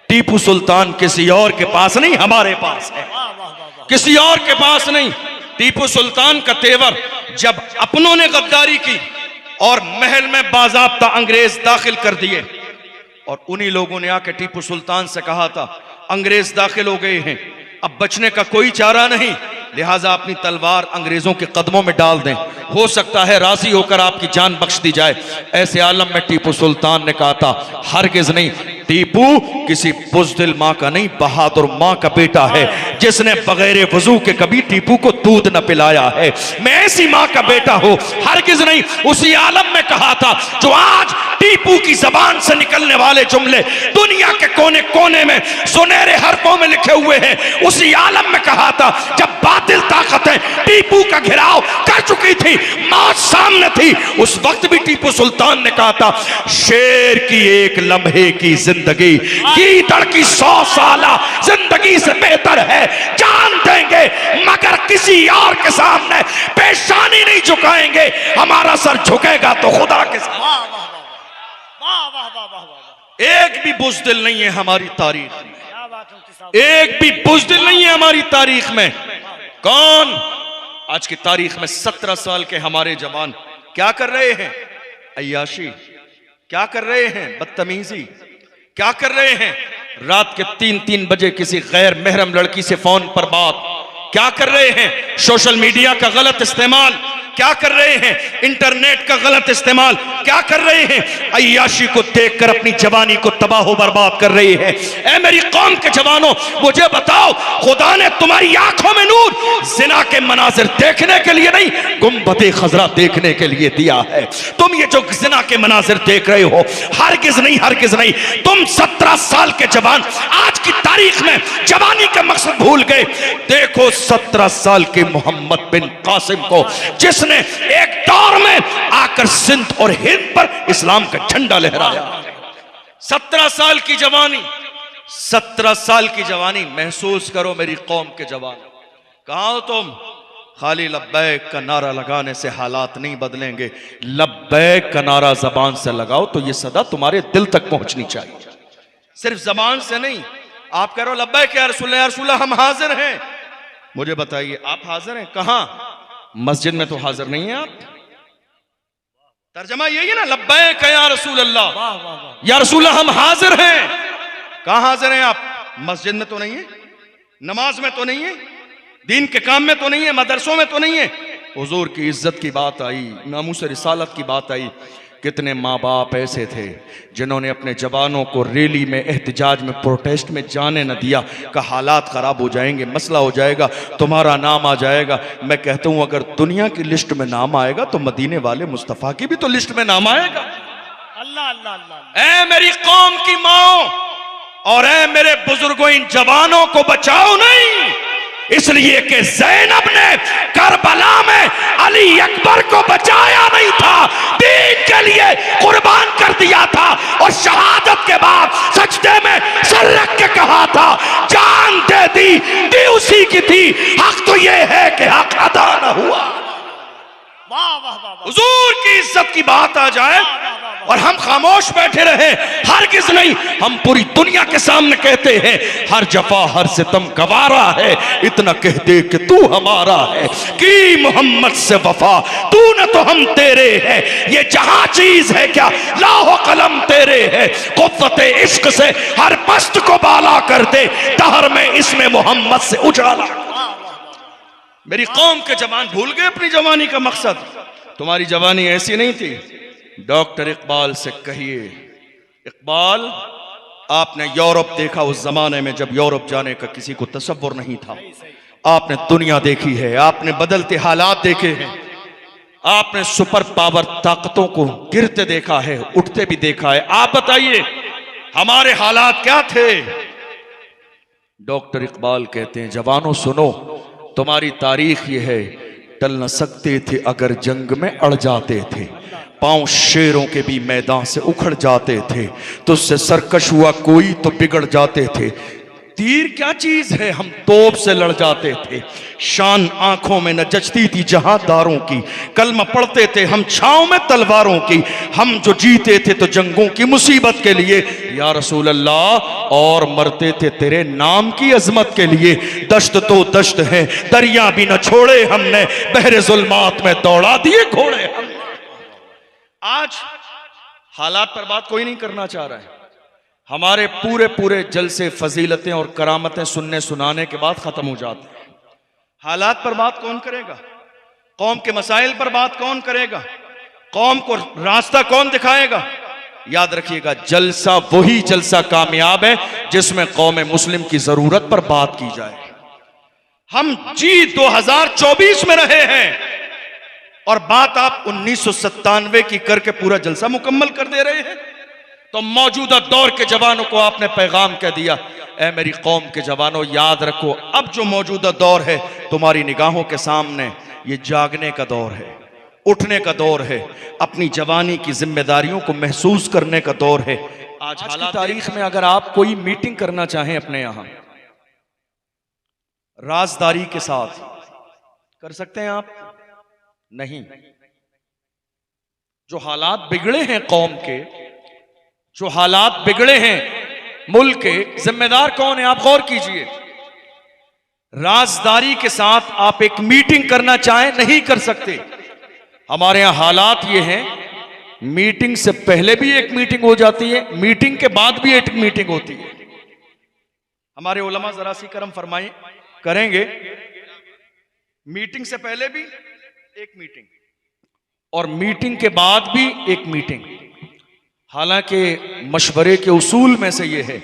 टीपू सुल्तान किसी और के पास नहीं, हमारे पास है, किसी और के पास नहीं। टीपू सुल्तान का तेवर जब अपनों ने गद्दारी की और महल में बाज़ाब्ता अंग्रेज दाखिल कर दिए, और उन्हीं लोगों ने आके टीपू सुल्तान से कहा था अंग्रेज दाखिल हो गए हैं, अब बचने का कोई चारा नहीं, लिहाजा अपनी तलवार अंग्रेजों के कदमों में डाल दें, हो सकता है राजी होकर आपकी जान बख्श दी जाए। ऐसे आलम में टीपू सुल्तान ने कहा था हरगिज नहीं, टीपू किसी बुज़दिल माँ का नहीं, बहादुर माँ का बेटा है जिसने बगैर वजू के कभी टीपू को दूध न पिलाया है। मैं ऐसी माँ का बेटा हूं, हरगिज नहीं। उसी आलम में कहा था जो आज टीपू की जबान से निकलने वाले जुमले दुनिया के कोने कोने में सुनहरे हरफों में लिखे हुए हैं। उसी आलम में कहा था जब बातिल ताकतें टीपू का घेराव कर चुकी थी, मौत सामने थी, उस वक्त भी टीपू सुल्तान ने कहा था शेर की एक लम्हे की जिंदगी गीदड़ की 100 साला जिंदगी से बेहतर है। जान देंगे मगर किसी और के सामने पेशानी नहीं झुकाएंगे, हमारा सर झुकेगा तो खुदा के सामने। एक भी बुज़दिल नहीं है हमारी तारीख में, एक भी बुज़दिल नहीं है हमारी तारीख में। कौन? आज की तारीख में 17 साल के हमारे जवान क्या कर रहे हैं? अय्याशी। क्या कर रहे हैं? बदतमीजी। क्या कर रहे हैं? रात के 3-3 बजे किसी गैर महरम लड़की से फोन पर बात। क्या कर रहे हैं? सोशल मीडिया का गलत इस्तेमाल। क्या कर रहे हैं? इंटरनेट का गलत इस्तेमाल। क्या कर रहे हैं? अय्याशी को देखकर अपनी जवानी को तबाह बर्बाद कर रही है। ऐ मेरी कौम के जवानों, मुझे बताओ, खुदा ने तुम्हारी आंखों में नूर जिना के मनाजिर देखने के लिए नहीं, गुंबदे खजरा देखने के लिए दिया है। तुम ये जो जिना के मनाजिर देख रहे हो, हरगिज नहीं, हरगिज नहीं। तुम 17 साल के जवान आज की तारीख में जवानी का मकसद भूल गए। देखो 17 साल के मोहम्मद बिन कासिम को, जिसने एक दौर में आकर सिंध और हिंद पर इस्लाम का झंडा लहराया। 17 साल की जवानी, 17 साल की जवानी महसूस करो मेरी कौम के जवान। कहां हो तुम? खाली लब्बैक का नारा लगाने से हालात नहीं बदलेंगे। लब्बैक का नारा जबान से लगाओ तो ये सदा तुम्हारे दिल तक पहुंचनी चाहिए, सिर्फ जबान से नहीं। आप कह रहे हो लब्बैक या रसूलल्लाह हम हाजिर हैं। मुझे बताइए आप हाजिर हैं कहां? मस्जिद में तो हाजिर नहीं है आप। तर्जमा यही है ना, लब्बैक या रसूल अल्लाह, या रसूल हम हाजिर हैं। कहां हाजिर हैं आप? मस्जिद में तो नहीं है, नमाज में तो नहीं है, दीन के काम में तो नहीं है, मदरसों में तो नहीं है। हुजूर की इज्जत की बात आई, नामूस रिसालत की बात आई। कितने माँ बाप ऐसे थे जिन्होंने अपने जवानों को रैली में, एहतजाज में, प्रोटेस्ट में जाने न दिया। का हालात ख़राब हो जाएंगे, मसला हो जाएगा, तुम्हारा नाम आ जाएगा। मैं कहता हूँ अगर दुनिया की लिस्ट में नाम आएगा तो मदीने वाले मुस्तफ़ा की भी तो लिस्ट में नाम आएगा। अल्लाह अल्लाह अल्लाह। ऐ मेरी कौम की माओ और ऐ मेरे बुजुर्गों, इन जवानों को बचाओ नहीं, इसलिए कि ज़ैनब ने करबला में अली अकबर को बचाया नहीं था, दीन के लिए कुर्बान कर दिया था। और शहादत के बाद सजदे में सर रख के कहा था जान दे दी उसी की थी, हक तो ये है कि हक अदा न हुआ। वाह वाह वाह। हुजूर की इज्जत की बात आ जाए और हम खामोश बैठे रहे, हरगिज नहीं। हम पूरी दुनिया के सामने कहते हैं हर जफा हर सितम गवारा है, इतना कह दे कि तू हमारा है। कि मोहम्मद से वफा तूने तो हम तेरे हैं, ये जहां चीज है क्या लाहो कलम तेरे है। कुव्वते इश्क से हर पस्त को बाला कर दे, दहर में इसमें मोहम्मद से उजाला। मेरी कौम के जवान भूल गए अपनी जवानी का मकसद। तुम्हारी जवानी ऐसी नहीं थी। डॉक्टर इकबाल से कहिए, इकबाल आपने यूरोप देखा उस जमाने में जब यूरोप जाने का किसी को तसव्वुर नहीं था। आपने दुनिया देखी है, आपने बदलते हालात देखे हैं। आपने सुपर पावर ताकतों को गिरते देखा है, उठते भी देखा है। आप बताइए हमारे हालात क्या थे? डॉक्टर इकबाल कहते हैं, जवानों सुनो तुम्हारी तारीख ये है, टल न सकते थे अगर जंग में अड़ जाते थे, पांव शेरों के भी मैदान से उखड़ जाते थे, तुझसे सरकश हुआ कोई तो बिगड़ जाते थे, तीर क्या चीज है हम तोप से लड़ जाते थे, शान आंखों में न जचती थी जहांदारों की, कलमा पढ़ते थे हम छांव में तलवारों की, हम जो जीते थे तो जंगों की मुसीबत के लिए या रसूल अल्लाह, और मरते थे तेरे नाम की अजमत के लिए, दश्त तो दश्त है दरिया भी न छोड़े हमने, बहरे जुल्मात में दौड़ा दिए घोड़े हमने। आज हालात पर बात कोई नहीं करना चाह रहा है, हमारे पूरे पूरे जलसे फजीलतें और करामतें सुनने सुनाने के बाद खत्म हो जाते हैं। हालात पर बात कौन करेगा? कौम के मसाइल पर बात कौन करेगा? कौम को रास्ता कौन दिखाएगा? याद रखिएगा, जलसा वही जलसा कामयाब है जिसमें कौम मुस्लिम की जरूरत पर बात की जाए। हम जी 2024 में रहे हैं और बात आप 1997 की करके पूरा जलसा मुकम्मल कर दे रहे हैं। तो मौजूदा दौर के जवानों को आपने पैगाम कह दिया, ऐ मेरी कौम के जवानों याद रखो, अब जो मौजूदा दौर है तुम्हारी निगाहों के सामने, ये जागने का दौर है, उठने का दौर है, अपनी जवानी की जिम्मेदारियों को महसूस करने का दौर है। आज की तारीख में अगर आप कोई मीटिंग करना चाहें अपने यहां राजदारी के साथ, कर सकते हैं आप? नहीं। जो हालात बिगड़े हैं कौम के, जो हालात बिगड़े हैं मुल्क के, जिम्मेदार कौन है? आप गौर कीजिए। राजदारी के साथ आप एक मीटिंग करना चाहें, नहीं कर सकते। हमारे यहां हालात ये हैं, मीटिंग से पहले भी एक मीटिंग हो जाती है, मीटिंग के बाद भी एक मीटिंग होती है। हमारे उलमा जरा सी करम फरमाएं, करेंगे मीटिंग से पहले भी एक मीटिंग और मीटिंग के बाद भी एक मीटिंग। हालांकि मशवरे के उसूल में से यह है,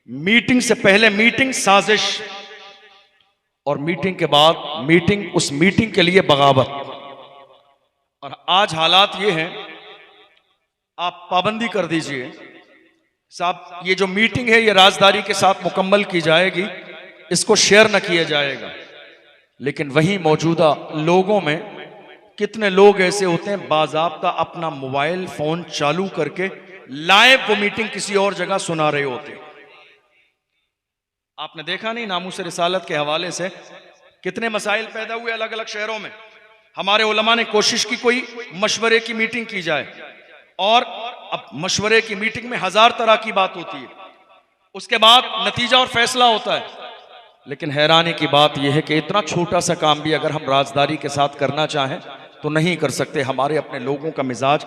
मीटिंग से पहले मीटिंग साजिश और मीटिंग के बाद मीटिंग, उस मीटिंग के लिए बगावत। और आज हालात ये हैं, आप पाबंदी कर दीजिए साहब, ये जो मीटिंग है ये राजदारी के साथ मुकम्मल की जाएगी, इसको शेयर न किया जाएगा। लेकिन वहीं मौजूदा लोगों में कितने लोग ऐसे होते हैं बाज़ाब्ता अपना मोबाइल फोन चालू करके लाइव वो मीटिंग किसी और जगह सुना रहे होते। आपने देखा नहीं, नामूस रिसालत के हवाले से कितने मसाइल पैदा हुए अलग अलग शहरों में। हमारे उलमा ने कोशिश की कोई मशवरे की मीटिंग की जाए, और अब मशवरे की मीटिंग में 1000 तरह की बात होती है, उसके बाद नतीजा और फैसला होता है। लेकिन हैरानी की बात यह है कि इतना छोटा सा काम भी अगर हम राजदारी के साथ करना चाहें तो नहीं कर सकते। हमारे अपने लोगों का मिजाज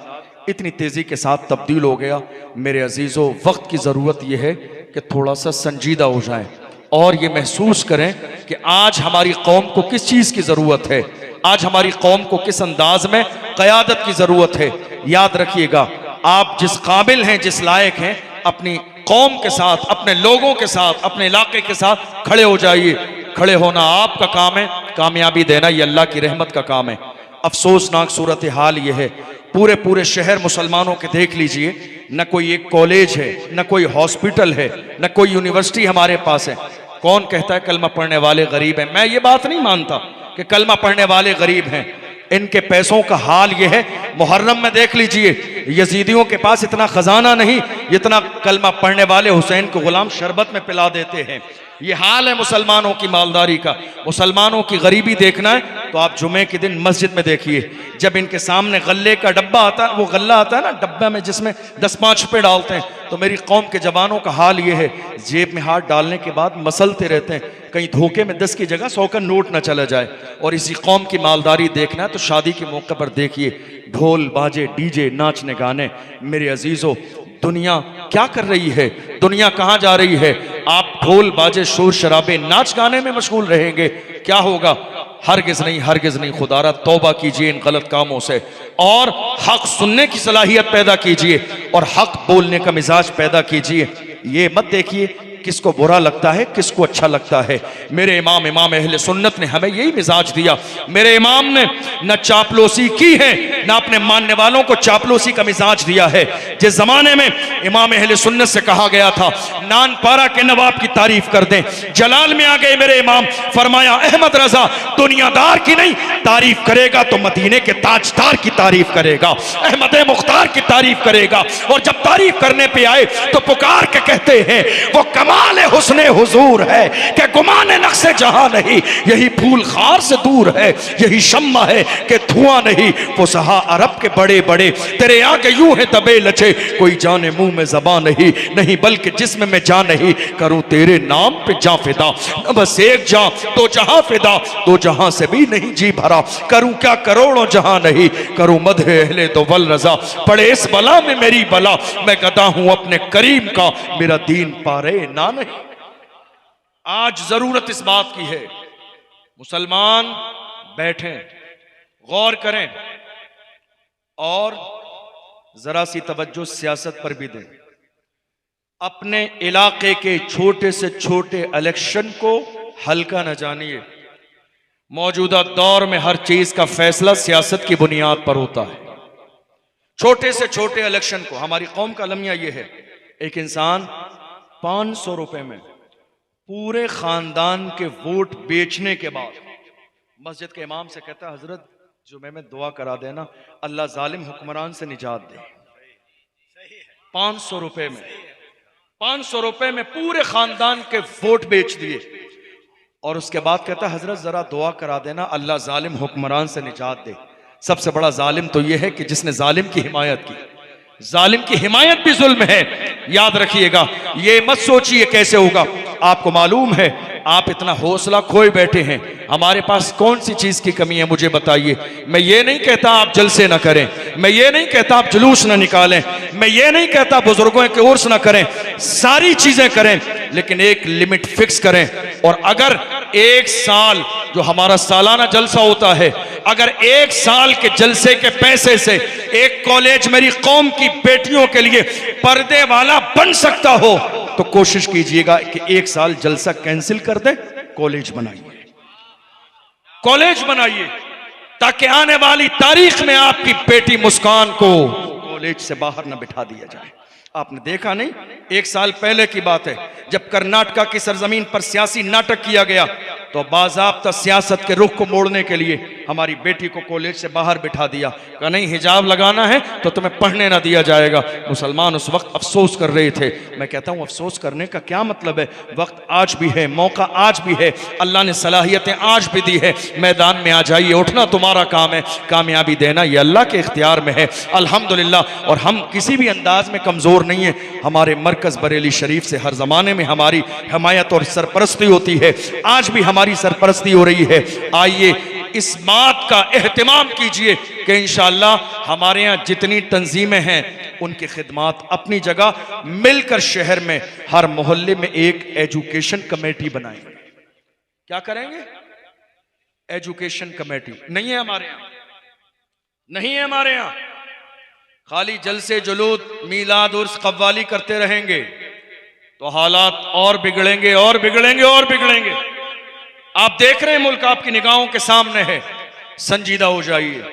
इतनी तेजी के साथ तब्दील हो गया। मेरे अजीजों, वक्त की ज़रूरत यह है कि थोड़ा सा संजीदा हो जाएं और ये महसूस करें कि आज हमारी कौम को किस चीज़ की ज़रूरत है, आज हमारी कौम को किस अंदाज में क़यादत की ज़रूरत है। याद रखिएगा, आप जिस काबिल हैं, जिस लायक हैं, अपनी कौम के साथ, अपने लोगों के साथ, अपने इलाके के साथ खड़े हो जाइए। खड़े होना आपका काम है, कामयाबी देना ये अल्लाह की रहमत का काम है। अफसोसनाक सूरत हाल ये है, पूरे पूरे शहर मुसलमानों के देख लीजिए, न कोई एक कॉलेज है, न कोई हॉस्पिटल है, न कोई यूनिवर्सिटी हमारे पास है। कौन कहता है कलमा पढ़ने वाले गरीब हैं? मैं ये बात नहीं मानता कि कलमा पढ़ने वाले गरीब हैं। इनके पैसों का हाल ये है, मुहर्रम में देख लीजिए, यजीदियों के पास इतना खजाना नहीं जितना कलमा पढ़ने वाले हुसैन को गुलाम शरबत में पिला देते हैं। ये हाल है मुसलमानों की मालदारी का। मुसलमानों की गरीबी देखना है तो आप जुमे के दिन मस्जिद में देखिए, जब इनके सामने गल्ले का डब्बा आता है, वो गल्ला आता है ना डब्बा में जिसमें 10-5 रुपये डालते हैं, तो मेरी कौम के जवानों का हाल ये है, जेब में हाथ डालने के बाद मसलते रहते हैं, कहीं धोखे में 10 की जगह 100 का नोट न चला जाए। और इसी कौम की मालदारी देखना है तो शादी के मौके पर देखिए, ढोल बाजे, डीजे, नाचने गाने। मेरे अजीजों, दुनिया क्या कर रही है, दुनिया कहाँ जा रही है? आप ढोल बाजे, शोर शराबे, नाच गाने में मशगूल रहेंगे, क्या होगा? हरगिज नहीं, हरगिज नहीं। खुदारा तौबा कीजिए इन गलत कामों से और हक सुनने की सलाहियत पैदा कीजिए और हक बोलने का मिजाज पैदा कीजिए। ये मत देखिए किसको बुरा लगता है, किसको अच्छा लगता है। मेरे इमाम अहले सुन्नत ने हमें यही मिजाज दिया। मेरे इमाम ने न चापलूसी की है, न अपने मानने वालों को चापलूसी का मिजाज दिया है। जिस जमाने में इमाम अहले सुन्नत से कहा गया था नानपारा के नवाब की तारीफ कर दें, जलाल में आ गए मेरे इमाम, फरमाया अहमद रजा दुनियादार की नहीं तारीफ करेगा तो मदीने के ताजदार की तारीफ करेगा, अहमद मुख्तार की तारीफ करेगा। और जब तारीफ करने पे आए तो पुकार के कहते हैं वो कमाल हुस्ने हुजूर है कि गुमाने नक्शे जहां नहीं, यही फूल खार से दूर है, यही शम्मा है कि धुआं नहीं। फुसहा अरब के बड़े बड़े तेरे आगे यूं है दबे लचे, कोई जाने मुंह में ज़बान नहीं, नहीं बल्कि जिस्म में जान नहीं। करूं तेरे नाम पे जा फिदा, न बस एक जा तो जहां फिदा, दो जहां से भी नहीं जी भरा। करूं क्या करोड़ों जहां नहीं, करूं मदहे अहले तो वल रजा। पड़े इस बला में मेरी बला, मैं गदा हूं अपने करीम का, मेरा दीन पारे ना नहीं। आज जरूरत इस बात की है मुसलमान बैठें, गौर करें और जरा सी तवज्जो सियासत पर भी दें। अपने इलाके के छोटे से छोटे इलेक्शन को हल्का न जानिए। मौजूदा दौर में हर चीज का फैसला सियासत की बुनियाद पर होता है। छोटे से छोटे इलेक्शन को, हमारी कौम का अलमिया यह है, एक इंसान 500 रुपए में पूरे खानदान के वोट बेचने के बाद मस्जिद के इमाम से कहता है हजरत जुमे में दुआ करा देना अल्लाह जालिम हुक्मरान से निजात दे। 500 रुपए में, 500 रुपए में पूरे खानदान के वोट बेच दिए और उसके बाद कहता है हजरत जरा दुआ करा देना अल्लाह जालिम हुक्मरान से निजात दे। सबसे बड़ा जालिम तो यह है कि जिसने जालिम की हिमायत की। जालिम की हिमायत भी जुल्म है, याद रखिएगा। ये मत सोचिए कैसे होगा। आपको मालूम है आप इतना हौसला खोए बैठे हैं, हमारे पास कौन सी चीज की कमी है मुझे बताइए। मैं ये नहीं कहता आप जलसे ना करें, मैं ये नहीं कहता आप जुलूस ना निकालें, मैं ये नहीं कहता बुजुर्गों के उर्स ना करें, सारी चीजें करें लेकिन एक लिमिट फिक्स करें। और अगर एक साल जो हमारा सालाना जलसा होता है, अगर एक साल के जलसे के पैसे से एक कॉलेज मेरी कौम की बेटियों के लिए पर्दे वाला बन सकता हो तो कोशिश कीजिएगा कि एक साल जलसा कैंसिल कर दे, कॉलेज बनाइए, कॉलेज बनाइए ताकि आने वाली तारीख में आपकी बेटी मुस्कान को कॉलेज से बाहर न बिठा दिया जाए। आपने देखा नहीं, एक साल पहले की बात है जब कर्नाटका की सरजमीन पर सियासी नाटक किया गया तो बाज़ाब्ता सियासत के रुख को मोड़ने के लिए हमारी बेटी को कॉलेज से बाहर बिठा दिया। कहा नहीं हिजाब लगाना है तो तुम्हें पढ़ने ना दिया जाएगा। मुसलमान उस वक्त अफसोस कर रहे थे। मैं कहता हूँ अफसोस करने का क्या मतलब है, वक्त आज भी है, मौका आज भी है, अल्लाह ने सलाहियतें आज भी दी है। मैदान में आ जाइए, उठना तुम्हारा काम है, कामयाबी देना ये अल्लाह के इख्तियार में है अल्हम्दुलिल्लाह। और हम किसी भी अंदाज में कमज़ोर नहीं है। हमारे मरकज़ बरेली शरीफ से हर ज़माने में हमारी हमायत और सरपरस्ती होती है, आज भी हमारी सरपरस्ती हो रही है। आइए इस बात का एहतिमाम कीजिए कि इंशाअल्लाह हमारे यहाँ जितनी तंजीमें हैं उनकी खिदमात अपनी जगह, मिलकर शहर में हर मोहल्ले में एक एजुकेशन कमेटी बनाएंगे। क्या करेंगे? Education committee. नहीं है हमारे यहाँ, नहीं है हमारे यहाँ। खाली जलसे जुलूस मीलाद उर्स कव्वाली करते रहेंगे तो हालात और बिगड़ेंगे और बिगड़ेंगे और बिगड़ेंगे। आप देख रहे हैं मुल्क आपकी निगाहों के सामने है, संजीदा हो जाइए,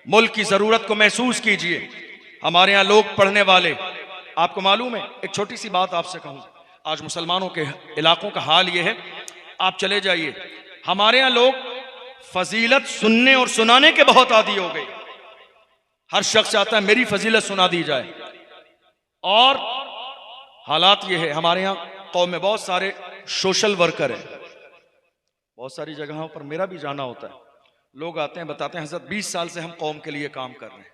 मुल्क की जरूरत को महसूस कीजिए। हमारे यहाँ लोग पढ़ने वाले, आपको मालूम है, एक छोटी सी बात आपसे कहूँ, आज मुसलमानों के इलाकों का हाल ये है, आप चले जाइए, हमारे यहाँ लोग फजीलत सुनने और सुनाने के बहुत आदी हो गए। हर शख्स चाहता है मेरी फजीलत सुना दी जाए। और हालात ये है, हमारे यहाँ कौम में बहुत सारे सोशल वर्कर हैं, बहुत सारी जगहों पर मेरा भी जाना होता है। लोग आते हैं बताते हैं हज़रत 20 साल से हम कौम के लिए काम कर रहे हैं,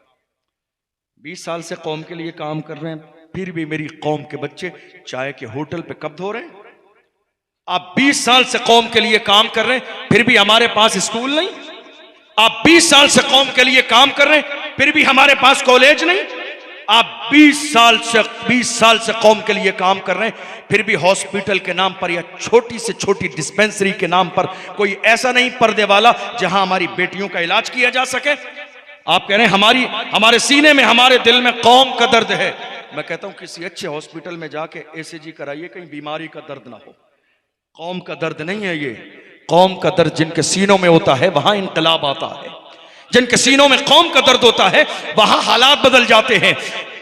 20 साल से कौम के लिए काम कर रहे हैं, फिर भी मेरी कौम के बच्चे चाय के होटल पे कब धो रहे हैं। आप 20 साल से कौम के लिए काम कर रहे हैं, फिर भी हमारे पास स्कूल नहीं। आप 20 साल से कौम के लिए काम कर रहे हैं, फिर भी हमारे पास कॉलेज नहीं। आप 20 साल से कौम के लिए काम कर रहे हैं, फिर भी हॉस्पिटल के नाम पर या छोटी से छोटी डिस्पेंसरी के नाम पर कोई ऐसा नहीं पर्दे वाला जहां हमारी बेटियों का इलाज किया जा सके। आप कह रहे हैं हमारे सीने में, हमारे दिल में कौम का दर्द है। मैं कहता हूं किसी अच्छे हॉस्पिटल में जाके ECG कराइए, कहीं बीमारी का दर्द ना हो। कौम का दर्द नहीं है ये, कौम का दर्द जिनके सीनों में होता है वहां इनकलाब आता है। जिनके सीनों में कौम का दर्द होता है वहां हालात बदल जाते हैं।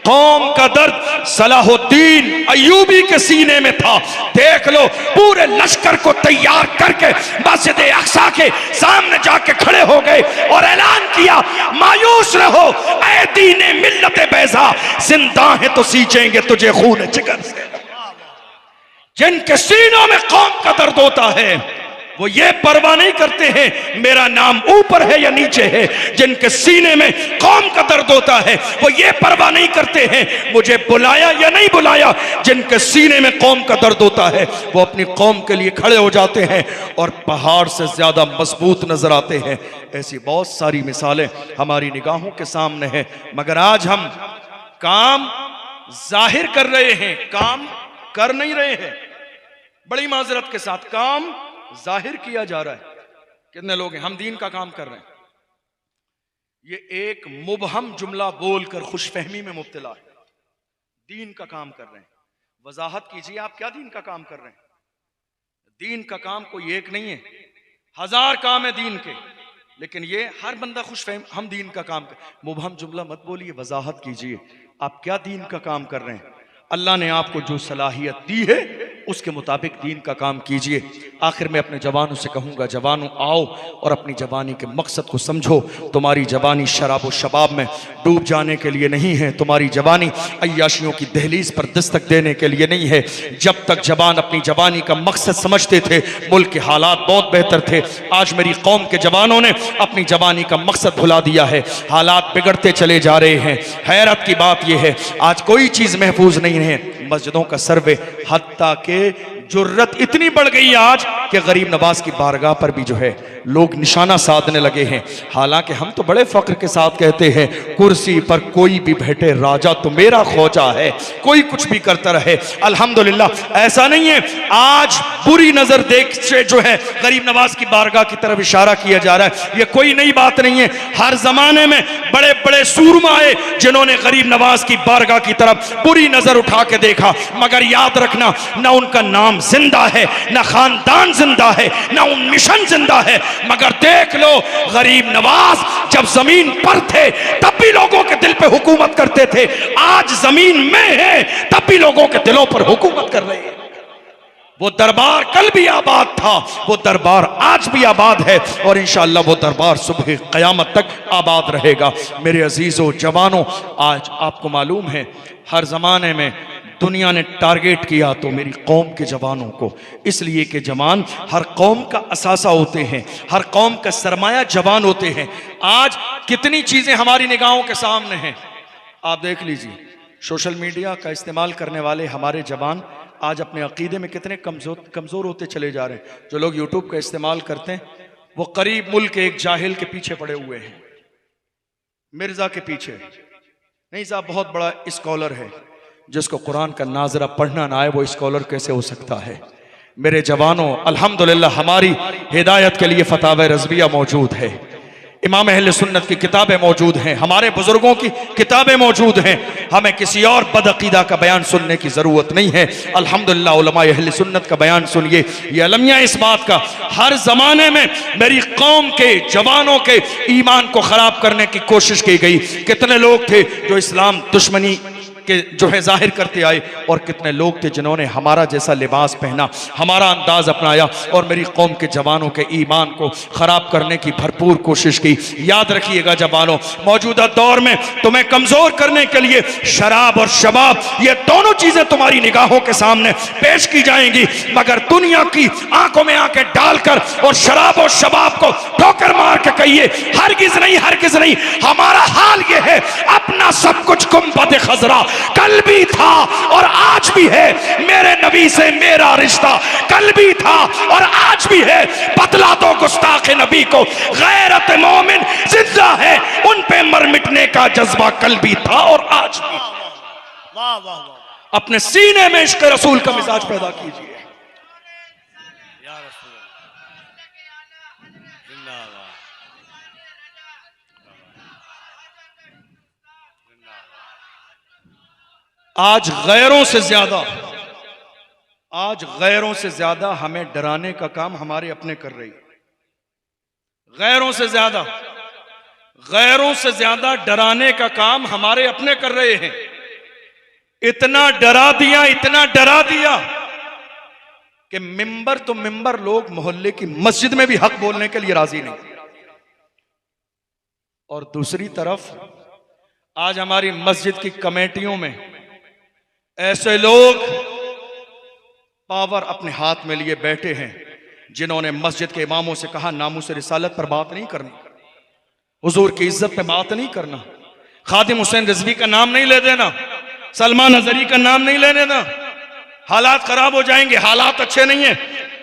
कौम का दर्द सलाहुद्दीन अय्यूबी के सीने में था। देख लो, पूरे लश्कर को तैयार करके मस्जिद अक्सा के सामने जाके खड़े हो गए और ऐलान किया, मायूस रहो ऐ दीने मिल्लत बैज़ा, जिंदा है तो सींचेंगे तुझे खून जिगर से। जिनके सीनों में कौम का दर्द होता है वो ये परवाह नहीं करते हैं मेरा नाम ऊपर है या नीचे है। जिनके सीने में कौम का दर्द होता है वो ये परवाह नहीं करते हैं मुझे बुलाया या नहीं बुलाया। जिनके सीने में कौम का दर्द होता है वो अपनी कौम के लिए खड़े हो जाते हैं और पहाड़ से ज्यादा मजबूत नजर आते हैं। ऐसी बहुत सारी मिसालें हमारी निगाहों के सामने हैं, मगर आज हम काम जाहिर कर रहे हैं, काम कर नहीं रहे हैं। बड़ी माजरत के साथ काम जाहिर किया जा रहा है। कितने लोग हैं हम दीन का काम कर रहे हैं, ये एक मुबहम जुमला बोलकर खुशफहमी में मुब्तला है। दीन का काम कर रहे हैं, वजाहत कीजिए आप क्या दीन का काम कर रहे हैं। दीन का काम कोई एक नहीं है, हजार काम है दीन के, लेकिन ये हर बंदा खुशफहम हम दीन का काम कर। मुबहम जुमला मत बोलिए, वजाहत कीजिए आप क्या दीन का काम कर रहे हैं। अल्लाह ने आपको जो सलाहियत दी है उसके मुताबिक दीन का काम कीजिए। आखिर में अपने जवानों से कहूँगा, जवानों आओ और अपनी जवानी के मकसद को समझो। तुम्हारी जवानी शराब व शबाब में डूब जाने के लिए नहीं है, तुम्हारी जवानी अय्याशियों की दहलीज पर दस्तक देने के लिए नहीं है। जब तक जवान अपनी जवानी का मकसद समझते थे मुल्क के हालात बहुत बेहतर थे। आज मेरी कौम के जवानों ने अपनी जवानी का मकसद भुला दिया है, हालात बिगड़ते चले जा रहे हैं। हैरत की बात यह है आज कोई चीज़ महफूज नहीं है। मस्जिदों का सर्वे हत्ता के जुर्रत इतनी बढ़ गई आज कि गरीब नवाज की बारगाह पर भी जो है लोग निशाना साधने लगे हैं। हालांकि हम तो बड़े फख्र के साथ कहते हैं कुर्सी पर कोई भी बैठे राजा तो मेरा खोजा है, कोई कुछ भी करता रहे अल्हम्दुलिल्लाह। ऐसा नहीं है, आज बुरी नजर देख से जो है गरीब नवाज की बारगाह की तरफ इशारा किया जा रहा है, ये कोई नई बात नहीं है। हर जमाने में बड़े बड़े सूरमा आए जिन्होंने गरीब नवाज की बारगाह की तरफ बुरी नजर उठा के देखा, मगर याद रखना ना उनका नाम जिंदा है, ना खानदान जिंदा है, ना उन मिशन जिंदा है। मगर देख लो गरीब नवाज जब जमीन पर थे तब भी लोगों के दिल पे हुकूमत करते थे, आज जमीन में है तब भी लोगों के दिलों पर हुकूमत कर रहे हैं। वो दरबार कल भी आबाद था, वो दरबार आज भी आबाद है और इंशाअल्लाह वो दरबार सुबह क़यामत तक आबाद रहेगा। मेरे अजीजों जवानों, आज आपको मालूम है हर जमाने में दुनिया ने टारगेट किया तो मेरी कौम के जवानों को, इसलिए कि जवान हर कौम का असासा होते हैं, हर कौम का सरमाया जवान होते हैं। आज कितनी चीजें हमारी निगाहों के सामने हैं, आप देख लीजिए। सोशल मीडिया का इस्तेमाल करने वाले हमारे जवान आज अपने अकीदे में कितने कमज़ोर होते चले जा रहे हैं। जो लोग यूट्यूब का इस्तेमाल करते हैं वो करीब मुल्क के एक जाहिल के पीछे पड़े हुए हैं, मिर्जा के पीछे। नहीं साहब बहुत बड़ा स्कॉलर है, जिसको कुरान का नाजरा पढ़ना ना आए वो स्कॉलर कैसे हो सकता है। मेरे जवानों अल्हम्दुलिल्लाह हमारी हिदायत के लिए फतावा रज़विया मौजूद है, इमाम अहले सुन्नत की किताबें मौजूद हैं, हमारे बुजुर्गों की किताबें मौजूद हैं। हमें किसी और बदअकीदा का बयान सुनने की ज़रूरत नहीं है। अल्हम्दुलिल्लाह उलमा अहले सुन्नत का बयान सुनिए। ये अलमिया इस बात का हर ज़माने में मेरी कौम के जवानों के ईमान को ख़राब करने की कोशिश की गई। कितने लोग थे जो इस्लाम दुश्मनी के जो है जाहिर करते आए और कितने लोग थे जिन्होंने हमारा जैसा लिबास पहना, हमारा अंदाज अपनाया और मेरी कौम के जवानों के ईमान को ख़राब करने की भरपूर कोशिश की। याद रखिएगा जवानों, मौजूदा दौर में तुम्हें कमज़ोर करने के लिए शराब और शबाब ये दोनों चीज़ें तुम्हारी निगाहों के सामने पेश की जाएंगी, मगर दुनिया की आंखों में आंखें डालकर और शराब और शबाब को ठोकर मार के कहिए हरगिज़ नहीं, हरगिज़ नहीं। हमारा हाल ये है, अपना सब कुछ गुंबद खजरा कल भी था और आज भी है, मेरे नबी से मेरा रिश्ता कल भी था और आज भी है। बतला दो गुस्ताखे नबी को गैरत मोमिन जिंदा है, उन पे मर मिटने का जज्बा कल भी था और आज भी। वाह वाह वाह। अपने सीने में इश्क रसूल का मिजाज पैदा कीजिए। आज गैरों से ज्यादा हमें डराने का काम हमारे अपने कर रही है। गैरों से ज्यादा डराने का काम हमारे अपने कर रहे हैं। इतना डरा दिया कि मिंबर तो मिंबर, लोग मोहल्ले की मस्जिद में भी हक बोलने के लिए राजी नहीं। और दूसरी तरफ आज हमारी मस्जिद की कमेटियों में ऐसे लोग पावर अपने हाथ में लिए बैठे हैं जिन्होंने मस्जिद के इमामों से कहा नामूस रिसालत पर बात नहीं करनी, हुजूर की इज्जत पे बात नहीं करना, खादिम हुसैन रिजवी का नाम नहीं ले देना, सलमान अजहरी का नाम नहीं लेने देना, हालात खराब हो जाएंगे, हालात अच्छे नहीं है।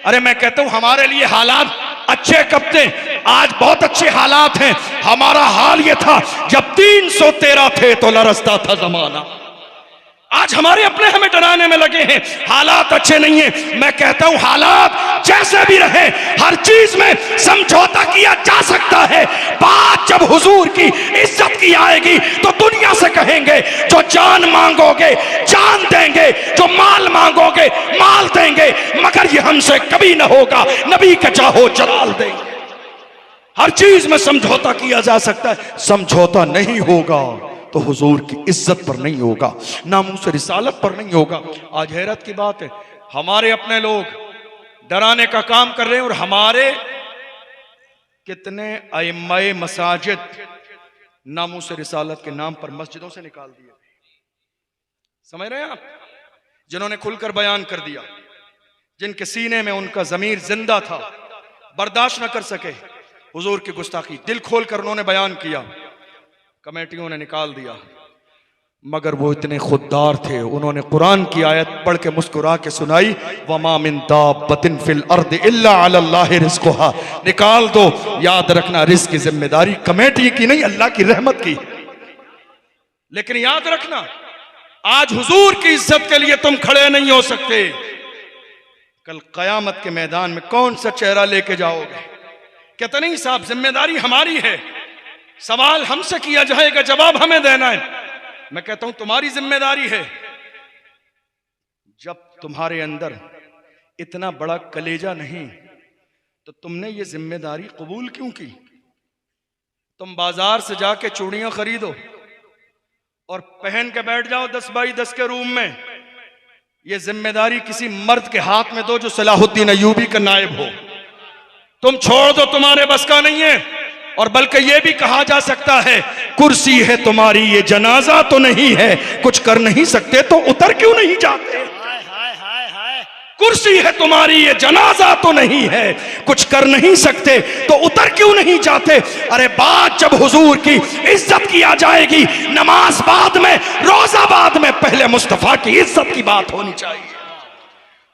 अरे मैं कहता हूं हमारे लिए हालात अच्छे कब थे? आज बहुत अच्छे हालात हैं। हमारा हाल यह था जब 313 थे तो लरसता था जमाना। आज हमारे अपने हमें डराने में लगे हैं, हालात अच्छे नहीं है। मैं कहता हूं हालात जैसे भी रहे, हर चीज में समझौता किया जा सकता है। बात जब हुजूर की इज्जत की आएगी तो दुनिया से कहेंगे जो जान मांगोगे जान देंगे, जो माल मांगोगे माल देंगे, मगर ये हमसे कभी ना होगा, नबी का चाहो जलाल देंगे। हर चीज में समझौता किया जा सकता है, समझौता नहीं होगा तो हुजूर की इज्जत पर नहीं होगा, नामूस रिसालत पर नहीं होगा। आज हैरत की बात है, हमारे अपने लोग डराने का काम कर रहे हैं और हमारे कितने अइम्माए मसाजिद नामूस रिसालत के नाम पर मस्जिदों से निकाल दिए। समझ रहे हैं आप? जिन्होंने खुलकर बयान कर दिया, जिनके सीने में उनका ज़मीर जिंदा था, बर्दाश्त न कर सके हुजूर की गुस्ताखी, दिल खोलकर उन्होंने बयान किया, कमेटियों ने निकाल दिया। मगर वो इतने खुददार थे, उन्होंने कुरान की आयत पढ़ के मुस्कुरा के सुनाई, वमा मिन दाब्बतिन फिल अर्द इल्ला अलल्लाहि रिज़्कुहा। निकाल दो, याद रखना रिज़्क की जिम्मेदारी कमेटी की नहीं, अल्लाह की रहमत की। लेकिन याद रखना, आज हुजूर की इज्जत के लिए तुम खड़े नहीं हो सकते। कल कयामत के मैदान में कौन सा चेहरा लेके जाओगे? कहते नहीं साहब जिम्मेदारी हमारी है, सवाल हमसे किया जाएगा, जवाब हमें देना है। मैं कहता हूं तुम्हारी जिम्मेदारी है। जब तुम्हारे अंदर इतना बड़ा कलेजा नहीं तो तुमने ये जिम्मेदारी कबूल क्यों की? तुम बाजार से जाके चूड़ियां खरीदो और पहन के बैठ जाओ 10 बाई 10 के रूम में। ये जिम्मेदारी किसी मर्द के हाथ में दो जो सलाहुद्दीन अय्यूबी का नायब हो। तुम छोड़ दो, तुम्हारे बस का नहीं है। और बल्कि यह भी कहा जा सकता है, कुर्सी है तुम्हारी ये जनाजा तो नहीं है, कुछ कर नहीं सकते तो उतर क्यों नहीं जाते? कुर्सी है तुम्हारी ये जनाजा तो नहीं है, कुछ कर नहीं सकते तो उतर क्यों नहीं जाते? अरे बात जब हुजूर की इज्जत की आ जाएगी, नमाज बाद में, रोजा बाद में, पहले मुस्तफा की इज्जत की बात होनी चाहिए।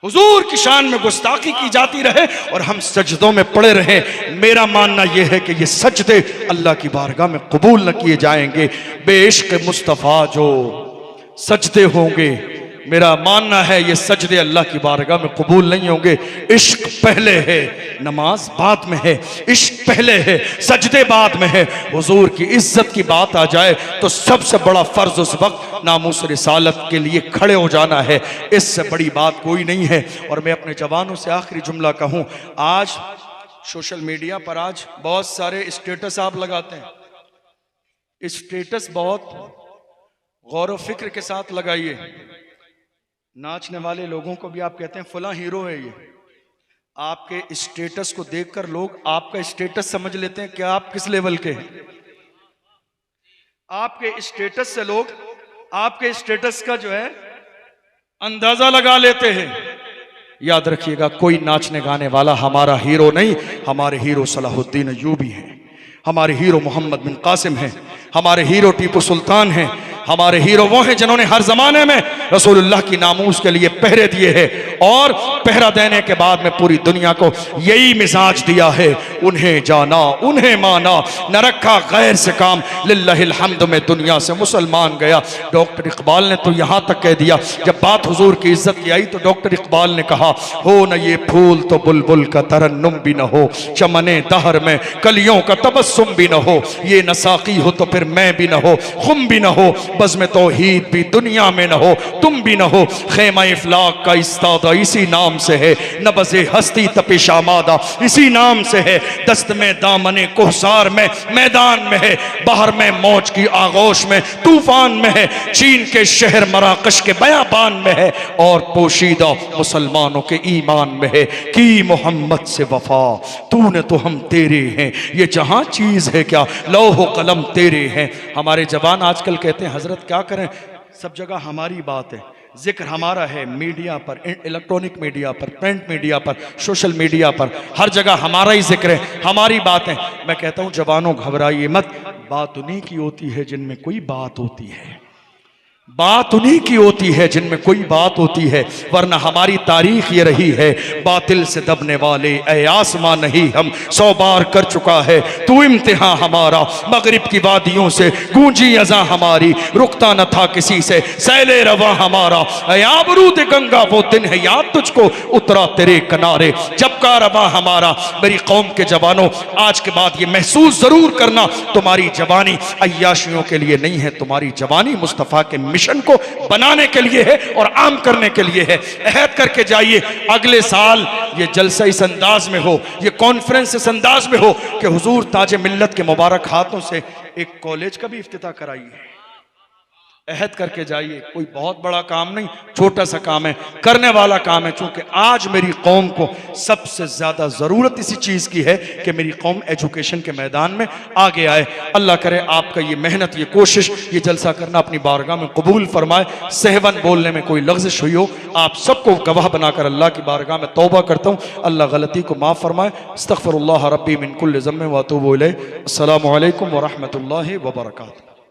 हुजूर की शान में गुस्ताखी की जाती रहे और हम सजदों में पड़े रहे। मेरा मानना यह है कि ये सजदे अल्लाह की बारगाह में कबूल न किए जाएंगे। बेइश्क मुस्तफ़ा जो सजदे होंगे, मेरा मानना है ये सजदे अल्लाह की बारगाह में कबूल नहीं होंगे। इश्क पहले है, नमाज बाद में है। इश्क पहले है, सजदे बाद में है। हुजूर की इज्जत की बात आ जाए तो सबसे बड़ा फर्ज उस वक्त नामूस रिसालत के लिए खड़े हो जाना है। इससे बड़ी बात कोई नहीं है। और मैं अपने जवानों से आखिरी जुमला कहूँ, आज सोशल मीडिया पर आज बहुत सारे स्टेटस आप लगाते हैं। स्टेटस बहुत गौर व फिक्र के साथ लगाइए। नाचने वाले लोगों को भी आप कहते हैं फला हीरो है ये। आपके स्टेटस को देखकर लोग आपका स्टेटस समझ लेते हैं कि आप किस लेवल के हैं। आपके स्टेटस से लोग आपके स्टेटस का जो है अंदाजा लगा लेते हैं। याद रखिएगा, कोई नाचने गाने वाला हमारा हीरो नहीं। हमारे हीरो सलाहुद्दीन अय्यूबी हैं, हमारे हीरो मोहम्मद बिन कासिम हैं, हमारे हीरो टीपू सुल्तान हैं। हमारे हीरो वो हैं जिन्होंने हर जमाने में रसूलुल्लाह की नामूस के लिए पहरे दिए हैं और पहरा देने के बाद में पूरी दुनिया को यही मिजाज दिया है, उन्हें जाना उन्हें माना, न रखा गैर से काम। लिल्लाहिल हम्द में दुनिया से मुसलमान गया। डॉक्टर इकबाल ने तो यहाँ तक कह दिया, जब बात हुजूर की इज्जत की आई तो डॉक्टर इकबाल ने कहा, हो न ये फूल तो बुलबुल का तरन्नुम भी न हो, चमने दहर में कलियों का तबस्सुम भी न हो, ये न साकी हो तो फिर मैं भी न हो, खुम भी न हो, बज़्म तौहीद भी दुनिया में न हो, तुम भी न हो। ख़ैमा इफ़लाक का इस्तादा इसी नाम से है, नबज़े हस्ती तपिश आमादा इसी नाम से है। दस्त में दामने कोहसार में मैदान में है, बाहर में मौज की आगोश में तूफान में है, चीन के शहर मराकश के बयाबान में है, और पोशीदा मुसलमानों के ईमान में है कि मोहम्मद से वफा तूने तो हम तेरे हैं, ये जहां चीज है क्या लौह कलम तेरे हैं। हमारे जवान आजकल कहते हैं हजरत क्या करें, सब जगह हमारी बात है, जिक्र हमारा है, मीडिया पर, इलेक्ट्रॉनिक मीडिया पर, प्रिंट मीडिया पर, सोशल मीडिया पर, हर जगह हमारा ही जिक्र है, हमारी बात है। मैं कहता हूं जवानों घबराइए मत, बात उन्हीं की होती है जिनमें कोई बात होती है, बात उन्हीं की होती है जिनमें कोई बात होती है, वरना हमारी तारीख ये रही है बातिल से दबने वाले ऐ आसमां नहीं हम 100 बार कर चुका है तू इम्तिहान हमारा। मगरिब की वादियों से गूंजी अज़ां हमारी, रुकता न था किसी से सैले रवा हमारा। ऐ आबरूद गंगा वो दिन है याद तुझको उतरा तेरे किनारे जब का रवा हमारा। मेरी कौम के जवानों, आज के बाद ये महसूस जरूर करना, तुम्हारी जवानी अय्याशियों के लिए नहीं है, तुम्हारी जवानी मुस्तफ़ा के मिशन को बनाने के लिए है और आम करने के लिए है। अहद करके जाइए अगले साल ये जलसा इस अंदाज में हो, ये कॉन्फ्रेंस इस अंदाज में हो कि हुजूर ताज मिल्लत के मुबारक हाथों से एक कॉलेज का भी इफ्तिताह कराइए। अहद करके जाइए, कोई बहुत बड़ा काम नहीं, छोटा सा काम है, करने वाला काम है। चूंकि आज मेरी कौम को सबसे ज्यादा जरूरत इसी चीज की है कि मेरी कौम एजुकेशन के मैदान में आगे आए। अल्लाह करे आपका ये मेहनत, ये कोशिश, ये जलसा करना अपनी बारगाह में कबूल फरमाए। सहवन बोलने में कोई लग़्ज़िश हुई हो, आप सबको गवाह बनाकर अल्लाह की बारगाह में तौबा करता हूँ, अल्लाह गलती को माफ़ फरमाए। अस्तग़फ़िरुल्लाह रब्बी मिन कुल्लि ज़म्बिन व अतूबु इलैह। अस्सलामु अलैकुम व रहमतुल्लाहि व बरकातुहू।